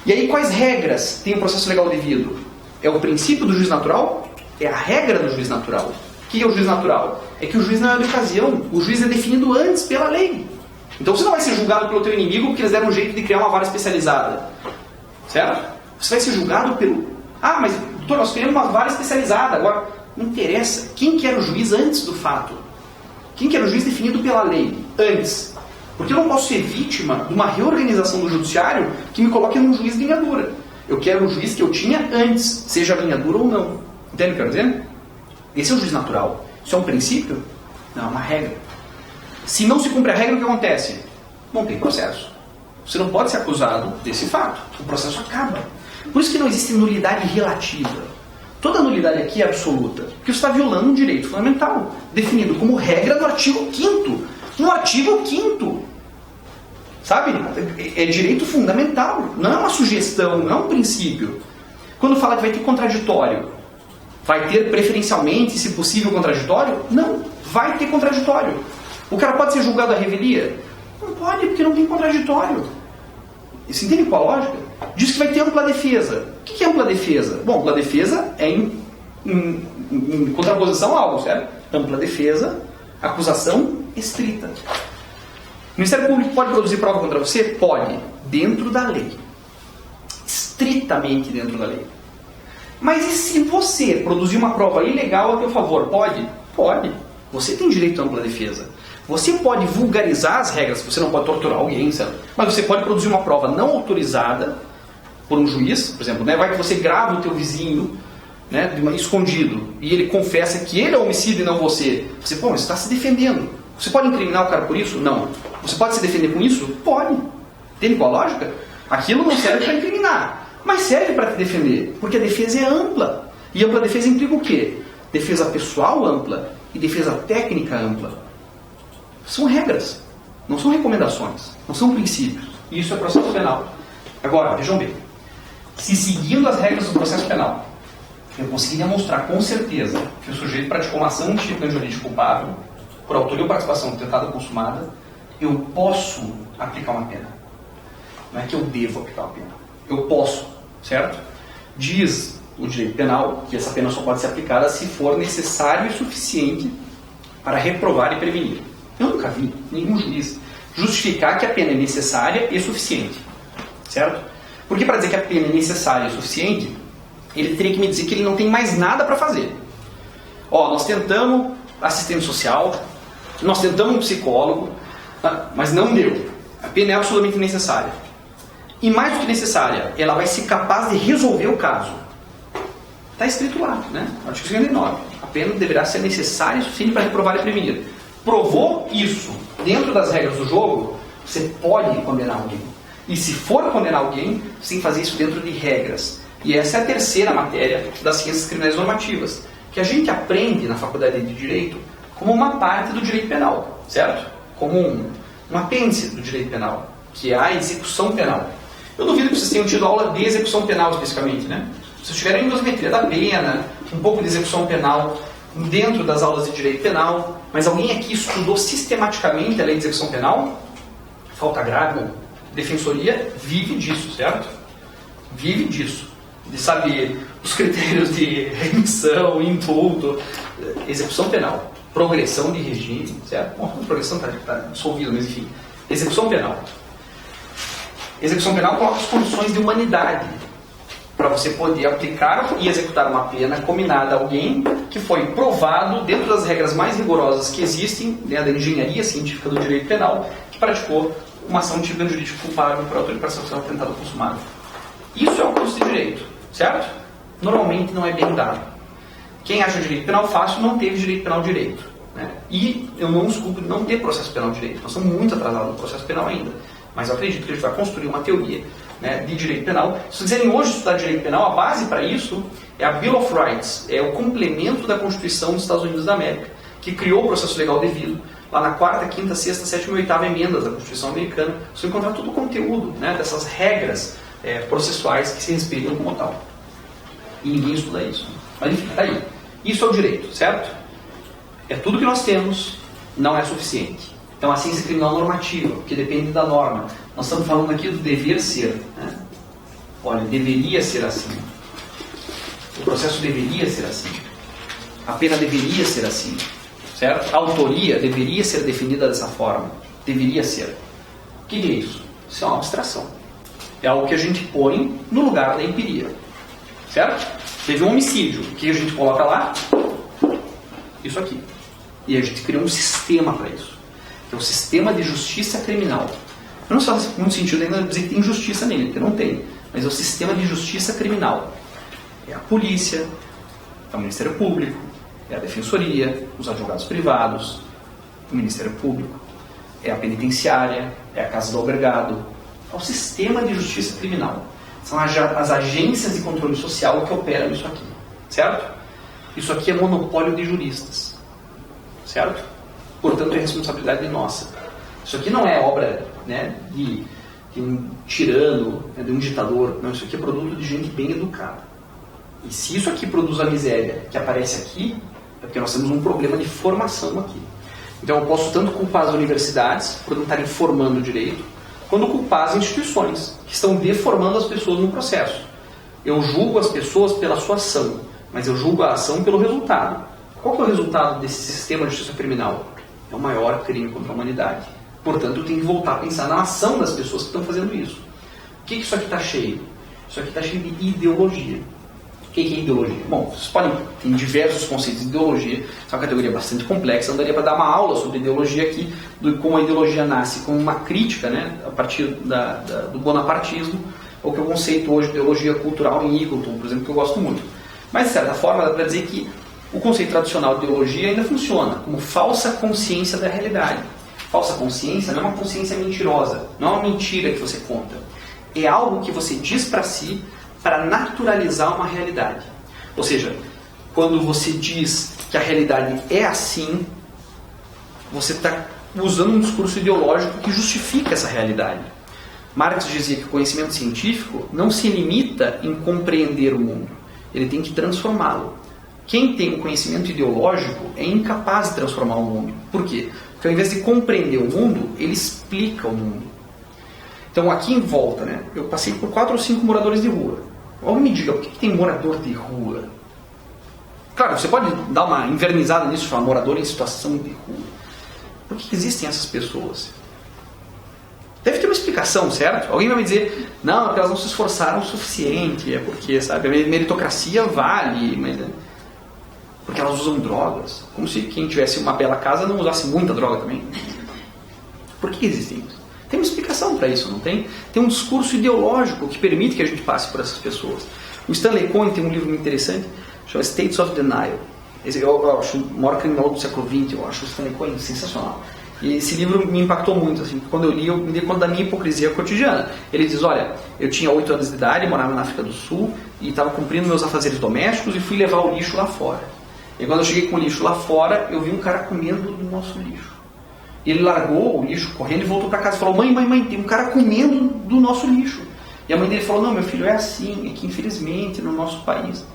E aí, quais regras tem o processo legal devido? É o princípio do juiz natural? É a regra do juiz natural. O que é o juiz natural? É que o juiz não é de ocasião. O juiz é definido antes pela lei. Então você não vai ser julgado pelo teu inimigo porque eles deram um jeito de criar uma vara especializada. Certo? Você vai ser julgado pelo... Ah, mas doutor, nós queremos uma vara especializada. Agora, não interessa. Quem que era o juiz antes do fato? Quem que era o juiz definido pela lei? Antes. Porque eu não posso ser vítima de uma reorganização do judiciário que me coloque num juiz de linha dura. Eu quero o juiz que eu tinha antes, seja linha dura ou não. Entende o que eu quero dizer? Esse é o juiz natural. Isso é um princípio? Não, é uma regra. Se não se cumpre a regra, o que acontece? Não tem processo. Você não pode ser acusado desse fato. O processo acaba. Por isso que não existe nulidade relativa. Toda nulidade aqui é absoluta. Porque você está violando um direito fundamental, definido como regra no artigo 5º. No artigo 5º. Sabe? É direito fundamental. Não é uma sugestão, não é um princípio. Quando fala que vai ter contraditório, vai ter preferencialmente, se possível, contraditório? Não. Vai ter contraditório. O cara pode ser julgado à revelia? Não pode, porque não tem contraditório. Você entende qual a lógica? Diz que vai ter ampla defesa. O que é ampla defesa? Bom, ampla defesa é em contraposição a algo, certo? Ampla defesa, acusação estrita. O Ministério Público pode produzir prova contra você? Pode. Dentro da lei. Estritamente dentro da lei. Mas e se você produzir uma prova ilegal a teu favor? Pode? Pode. Você tem direito à ampla defesa. Você pode vulgarizar as regras, você não pode torturar alguém, certo? Mas você pode produzir uma prova não autorizada por um juiz, por exemplo, né? Vai que você grava o teu vizinho, né, escondido, e ele confessa que ele é homicida e não você. Você, pô, você está se defendendo. Você pode incriminar o cara por isso? Não. Você pode se defender com isso? Pode. Entende qual a lógica? Aquilo não serve para incriminar, mas serve para te defender, porque a defesa é ampla. E ampla defesa implica o quê? Defesa pessoal ampla e defesa técnica ampla. São regras, não são recomendações, não são princípios. E isso é processo penal. Agora, vejam bem, se seguindo as regras do processo penal, eu conseguir demonstrar com certeza que o sujeito praticou uma ação de tipo jurídico culpável, por autoria ou participação tentada ou consumada, eu posso aplicar uma pena. Não é que eu devo aplicar uma pena. Eu posso, certo? Diz o direito penal que essa pena só pode ser aplicada se for necessário e suficiente para reprovar e prevenir. Eu nunca vi nenhum juiz justificar que a pena é necessária e suficiente. Certo? Porque para dizer que a pena é necessária e suficiente, ele teria que me dizer que ele não tem mais nada para fazer. Ó, nós tentamos assistente social, nós tentamos um psicólogo, mas não deu. A pena é absolutamente necessária. E mais do que necessária, ela vai ser capaz de resolver o caso. Está escrito lá, né? Artigo 59. A pena deverá ser necessária e suficiente para reprovar e prevenir. Provou isso dentro das regras do jogo, você pode condenar alguém. E se for condenar alguém, você tem que fazer isso dentro de regras. E essa é a terceira matéria das ciências criminais normativas, que a gente aprende na faculdade de Direito como uma parte do direito penal, certo? Como um apêndice do direito penal, que é a execução penal. Eu duvido que vocês tenham tido aula de execução penal especificamente, né? Vocês tiveram endosmetria da pena, um pouco de execução penal dentro das aulas de direito penal, mas alguém aqui estudou sistematicamente a lei de execução penal? Falta grave, defensoria vive disso, certo? Vive disso, de saber os critérios de remissão, indulto, execução penal. progressão de regime, certo? Bom, a progressão está dissolvida, mas enfim. Execução penal. Execução penal coloca as condições de humanidade para você poder aplicar e executar uma pena combinada a alguém que foi provado, dentro das regras mais rigorosas que existem, né, da engenharia científica do direito penal, que praticou uma ação de tipo jurídico culpável para ser atentado consumado. Isso é um curso de direito, certo? Normalmente não é bem dado. Quem acha direito penal fácil não teve direito penal direito. Né? E eu não os culpo de não ter processo penal direito. Nós estamos muito atrasados no processo penal ainda. Mas eu acredito que a gente vai construir uma teoria, né, de direito penal. Se vocês quiserem hoje estudar direito penal, a base para isso é a Bill of Rights, é o complemento da Constituição dos Estados Unidos da América, que criou o processo legal devido, lá na 4ª, 5ª, 6ª, 7ª e 8ª emendas da Constituição americana. Você vai encontrar todo o conteúdo, né, dessas regras processuais que se respeitam como tal. E ninguém estuda isso. Mas enfim, está aí. Isso é o direito, certo? É tudo que nós temos, não é suficiente. Então a ciência criminal normativa, que depende da norma. Nós estamos falando aqui do dever ser. Né? Olha, deveria ser assim. O processo deveria ser assim. A pena deveria ser assim. Certo? A autoria deveria ser definida dessa forma. Deveria ser. O que é isso? Isso é uma abstração. É algo que a gente põe no lugar da empiria. Certo? Teve um homicídio. O que a gente coloca lá? Isso aqui. E a gente cria um sistema para isso. Que é o sistema de justiça criminal. Eu não sei muito sentido ainda dizer que tem justiça nele, porque não tem. Mas é o sistema de justiça criminal. É a polícia, é o Ministério Público, é a Defensoria, os advogados privados, o Ministério Público, é a penitenciária, é a Casa do Albergado. É o sistema de justiça criminal. São as agências de controle social que operam isso aqui. Certo? Isso aqui é monopólio de juristas. Certo? Portanto, é responsabilidade nossa. Isso aqui não é obra, né, de um tirano, né, de um ditador. Não, isso aqui é produto de gente bem educada. E se isso aqui produz a miséria que aparece aqui, é porque nós temos um problema de formação aqui. Então eu posso tanto culpar as universidades por não estarem formando o direito, quanto culpar as instituições que estão deformando as pessoas no processo. Eu julgo as pessoas pela sua ação, mas eu julgo a ação pelo resultado. Qual que é o resultado desse sistema de justiça criminal? É o maior crime contra a humanidade. Portanto, eu tenho que voltar a pensar na ação das pessoas que estão fazendo isso. O que isso aqui está cheio? Isso aqui está cheio de ideologia. O que é ideologia? Bom, vocês podem ter diversos conceitos de ideologia. É uma categoria bastante complexa. Não daria para dar uma aula sobre ideologia aqui, de como a ideologia nasce como uma crítica, né, a partir do bonapartismo, ou que é o conceito hoje de ideologia cultural em Eagleton, por exemplo, que eu gosto muito. Mas, de certa forma, dá para dizer que o conceito tradicional de ideologia ainda funciona como falsa consciência da realidade. Falsa consciência não é uma consciência mentirosa, não é uma mentira que você conta. É algo que você diz para si para naturalizar uma realidade. Ou seja, quando você diz que a realidade é assim, você está usando um discurso ideológico que justifica essa realidade. Marx dizia que o conhecimento científico não se limita em compreender o mundo, ele tem que transformá-lo. Quem tem um conhecimento ideológico é incapaz de transformar o mundo. Por quê? Porque ao invés de compreender o mundo, ele explica o mundo. Então aqui em volta, né, eu passei por 4 ou 5 moradores de rua. Alguém me diga, por que tem morador de rua? Claro, você pode dar uma invernizada nisso, falar morador em situação de rua. Por que existem essas pessoas? Deve ter uma explicação, certo? Alguém vai me dizer, não, é porque elas não se esforçaram o suficiente, é porque, sabe, a meritocracia vale, mas... porque elas usam drogas. Como se quem tivesse uma bela casa não usasse muita droga também. Por que existem isso? Tem uma explicação para isso, não tem? Tem um discurso ideológico que permite que a gente passe por essas pessoas. O Stanley Cohen tem um livro muito interessante, chama States of Denial. Eu acho o maior criminal do século XX, eu acho o Stanley Cohen sensacional. E esse livro me impactou muito, assim, quando eu li, eu me dei conta da minha hipocrisia cotidiana. Ele diz, olha, eu tinha 8 anos de idade, morava na África do Sul, e estava cumprindo meus afazeres domésticos e fui levar o lixo lá fora. E quando eu cheguei com o lixo lá fora, eu vi um cara comendo do nosso lixo. Ele largou o lixo correndo e voltou para casa e falou, mãe, tem um cara comendo do nosso lixo. E a mãe dele falou, não, meu filho, é assim, é que infelizmente no nosso país.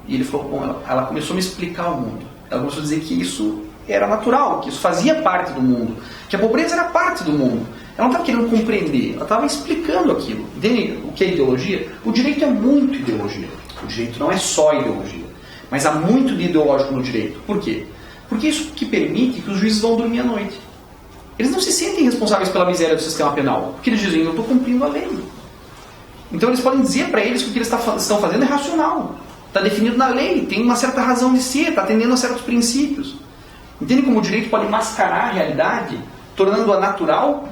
E ele falou, bom, ela começou a me explicar o mundo. Ela começou a dizer que isso era natural, que isso fazia parte do mundo, que a pobreza era parte do mundo. Ela não estava querendo compreender, ela estava explicando aquilo. Entende o que é ideologia? O direito é muito ideologia. O direito não é só ideologia. Mas há muito de ideológico no direito. Por quê? Porque isso que permite que os juízes vão dormir à noite. Eles não se sentem responsáveis pela miséria do sistema penal, porque eles dizem, eu estou cumprindo a lei. Então eles podem dizer para eles que o que eles estão fazendo é racional. Está definido na lei, tem uma certa razão de ser, está atendendo a certos princípios. Entende como o direito pode mascarar a realidade, tornando-a natural?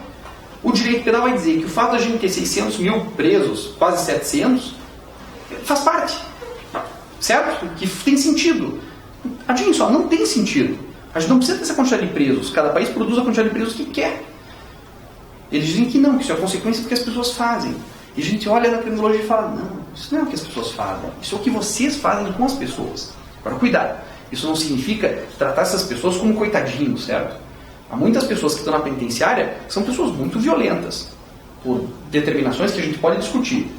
O direito penal vai dizer que o fato de a gente ter 600 mil presos, quase 700, faz parte. Certo? Que tem sentido. Adivinha só, não tem sentido. A gente não precisa ter essa quantidade de presos. Cada país produz a quantidade de presos que quer. Eles dizem que não, que isso é consequência do que as pessoas fazem. E a gente olha na criminologia e fala, não, isso não é o que as pessoas fazem. Isso é o que vocês fazem com as pessoas. Agora, cuidado. Isso não significa tratar essas pessoas como coitadinhos, certo? Há muitas pessoas que estão na penitenciária que são pessoas muito violentas, por determinações que a gente pode discutir.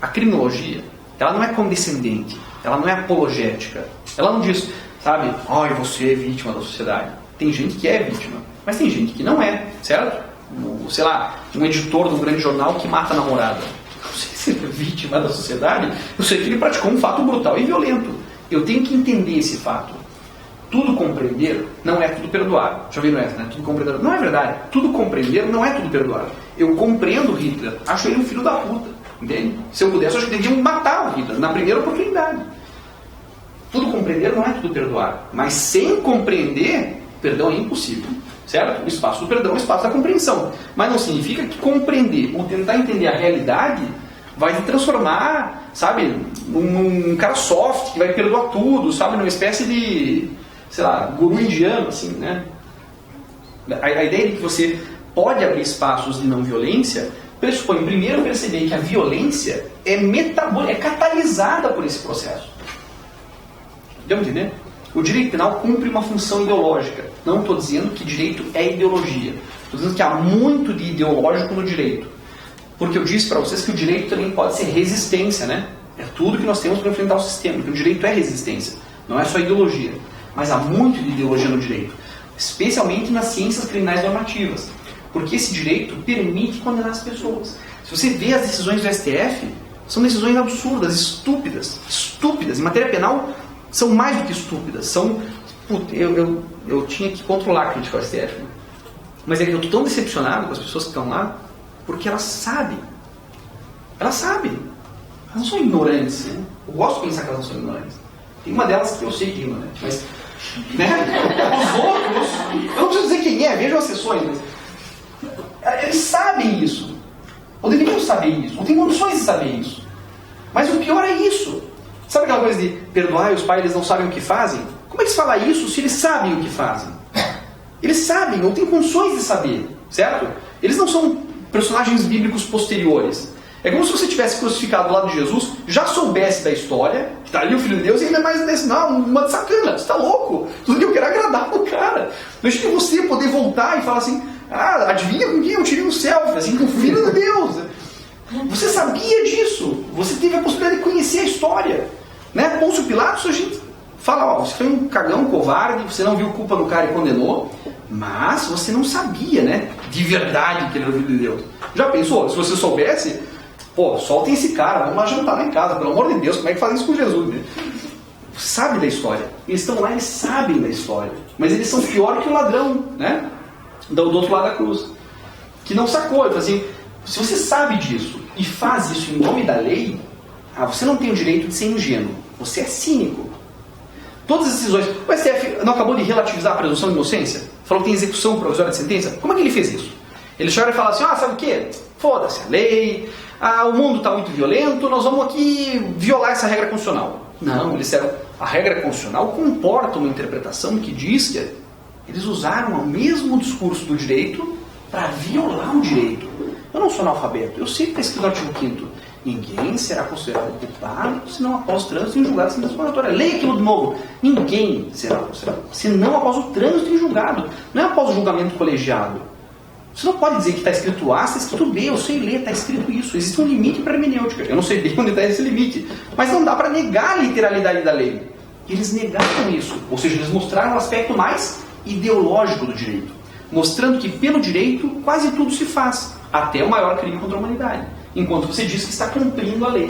A criminologia, ela não é condescendente, ela não é apologética. Ela não diz, sabe, ai, você é vítima da sociedade. Tem gente que é vítima, mas tem gente que não é, certo? Sei lá, um editor de um grande jornal que mata a namorada. Não sei se ele é vítima da sociedade, eu sei que ele praticou um fato brutal e violento. Eu tenho que entender esse fato. Tudo compreender não é tudo perdoar. Já viram essa, né? Tudo compreender não é verdade. Tudo compreender não é tudo perdoar. Eu compreendo Hitler, acho ele um filho da puta. Entende? Se eu pudesse, eu acho que deviam matar o Hitler na primeira oportunidade. Tudo compreender não é tudo perdoar. Mas sem compreender, perdão é impossível. Certo? O espaço do perdão é o espaço da compreensão. Mas não significa que compreender ou tentar entender a realidade vai te transformar, sabe, num cara soft, que vai perdoar tudo, sabe, numa espécie de, sei lá, guru indiano, assim, né? A ideia de que você pode abrir espaços de não violência pressupõe primeiro perceber que a violência é catalisada por esse processo. Deu para entender? O direito penal cumpre uma função ideológica. Não estou dizendo que direito é ideologia. Estou dizendo que há muito de ideológico no direito. Porque eu disse para vocês que o direito também pode ser resistência, né? É tudo que nós temos para enfrentar o sistema. Porque o direito é resistência. Não é só ideologia. Mas há muito de ideologia no direito. Especialmente nas ciências criminais normativas. Porque esse direito permite condenar as pessoas. Se você vê as decisões do STF, são decisões absurdas, estúpidas. Estúpidas. Em matéria penal, são mais do que estúpidas. São... Eu tinha que controlar a crítica ao STF. Né? Mas eu estou tão decepcionado com as pessoas que estão lá, porque elas sabem. Elas sabem. Elas não são ignorantes. Né? Eu gosto de pensar que elas não são ignorantes. Tem uma delas que eu sei que é ignorante, mas... Né? Os outros... Eu não preciso dizer quem é, vejam as sessões, mas... Eles sabem isso. Ou deveriam saber isso. Ou têm condições de saber isso. Mas o pior é isso. Sabe aquela coisa de perdoar os pais, eles não sabem o que fazem? Como é que se fala isso se eles sabem o que fazem? Eles sabem, ou têm condições de saber, certo? Eles não são personagens bíblicos posteriores. É como se você tivesse crucificado ao lado de Jesus, já soubesse da história, que está ali o Filho de Deus, e ainda mais desse, não, uma de sacana, você está louco? Tudo que eu quero é agradar o cara. Deixa que você poder voltar e falar assim, adivinha com quem eu tirei um selfie, assim, com o Filho de Deus. Você sabia disso, você teve a possibilidade de conhecer a história. Né? Pôncio Pilatos, a gente fala, você foi um cagão, um covarde, você não viu culpa no cara e condenou, mas você não sabia, né, de verdade que ele era o Filho de Deus. Já pensou? Se você soubesse, pô, soltem esse cara, vamos lá jantar lá em casa, pelo amor de Deus, como é que fazem isso com Jesus? Né? Você sabe da história. Eles estão lá, eles sabem da história. Mas eles são pior que o ladrão, né? Do outro lado da cruz. Que não sacou. Ele fala assim, se você sabe disso e faz isso em nome da lei, você não tem o direito de ser ingênuo. Você é cínico. Todas as decisões... O STF não acabou de relativizar a presunção de inocência? Falou que tem execução provisória de sentença? Como é que ele fez isso? Ele chega e fala assim, sabe o quê? Foda-se a lei, o mundo está muito violento, nós vamos aqui violar essa regra constitucional. Não, eles disseram, a regra constitucional comporta uma interpretação que diz que eles usaram o mesmo discurso do direito para violar o direito. Eu não sou analfabeto, eu sei que está escrito no artigo 5º. Ninguém será considerado culpado senão após trânsito em julgado sem exploratória. Leia aquilo de novo. Ninguém será considerado senão após o trânsito em julgado. Não é após o julgamento colegiado. Você não pode dizer que está escrito A, está escrito B. Eu sei ler, está escrito isso. Existe um limite para a hermenêutica. Eu não sei bem onde está esse limite. Mas não dá para negar a literalidade da lei. Eles negaram isso. Ou seja, eles mostraram o aspecto mais ideológico do direito. Mostrando que pelo direito quase tudo se faz. Até o maior crime contra a humanidade. Enquanto você diz que está cumprindo a lei.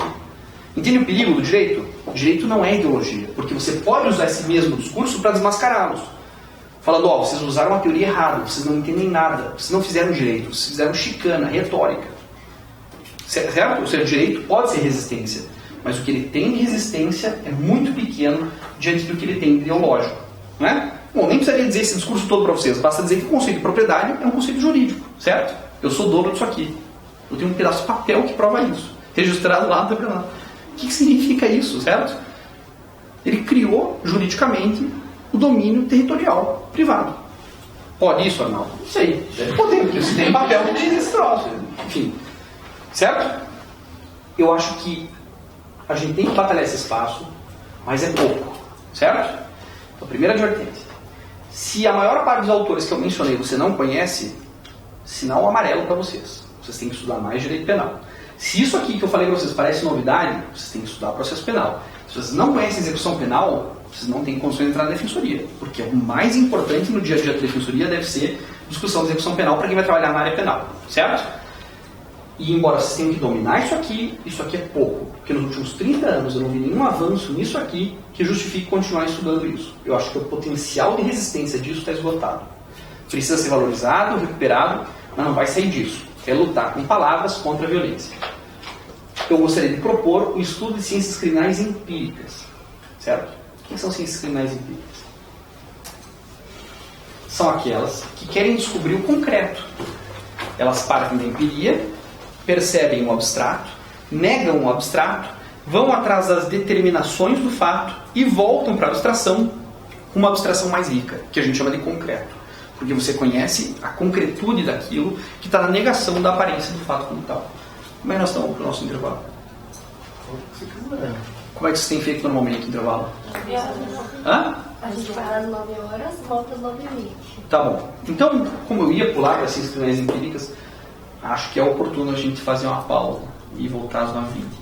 Entende o perigo do direito? O direito não é ideologia, porque você pode usar esse mesmo discurso para desmascará-los. falando, ó, vocês usaram a teoria errada, vocês não entendem nada, vocês não fizeram direito, vocês fizeram chicana, retórica. Certo? O seu direito pode ser resistência, mas o que ele tem de resistência é muito pequeno diante do que ele tem de ideológico. Não é? Bom, nem precisaria dizer esse discurso todo para vocês, basta dizer que o conceito de propriedade é um conceito jurídico, certo? Eu sou dono disso aqui. Eu tenho um pedaço de papel que prova isso, registrado lá no tribunal. O que significa isso, certo? Ele criou juridicamente o domínio territorial privado. Pode isso, Arnaldo? Não sei. Deve poder, porque você tem papel que diz esse troço. Enfim. Certo? Eu acho que a gente tem que batalhar esse espaço, mas é pouco. Certo? Então, primeira advertência. Se a maior parte dos autores que eu mencionei você não conhece, sinal amarelo para vocês. Vocês têm que estudar mais direito penal. Se isso aqui que eu falei para vocês parece novidade, vocês têm que estudar processo penal. Se vocês não conhecem execução penal, vocês não têm condições de entrar na defensoria. Porque o mais importante no dia a dia da defensoria deve ser discussão de execução penal para quem vai trabalhar na área penal. Certo? E embora vocês tenham que dominar isso aqui é pouco. Porque nos últimos 30 anos eu não vi nenhum avanço nisso aqui que justifique continuar estudando isso. Eu acho que o potencial de resistência disso está esgotado. Precisa ser valorizado, recuperado, mas não vai sair disso. É lutar com palavras contra a violência. Eu gostaria de propor o estudo de ciências criminais empíricas. Certo? O que são ciências criminais empíricas? São aquelas que querem descobrir o concreto. Elas partem da empiria, percebem o abstrato, negam o abstrato, vão atrás das determinações do fato e voltam para a abstração, uma abstração mais rica, que a gente chama de concreto. Porque você conhece a concretude daquilo que está na negação da aparência do fato como tal. Como é que nós estamos para o nosso intervalo? Como é que vocês têm feito normalmente aqui no intervalo? Hã? A gente vai às 9 horas, volta às 9h20. Tá bom. Então, como eu ia pular para as ciências criminais empíricas, acho que é oportuno a gente fazer uma pausa e voltar às 9h20.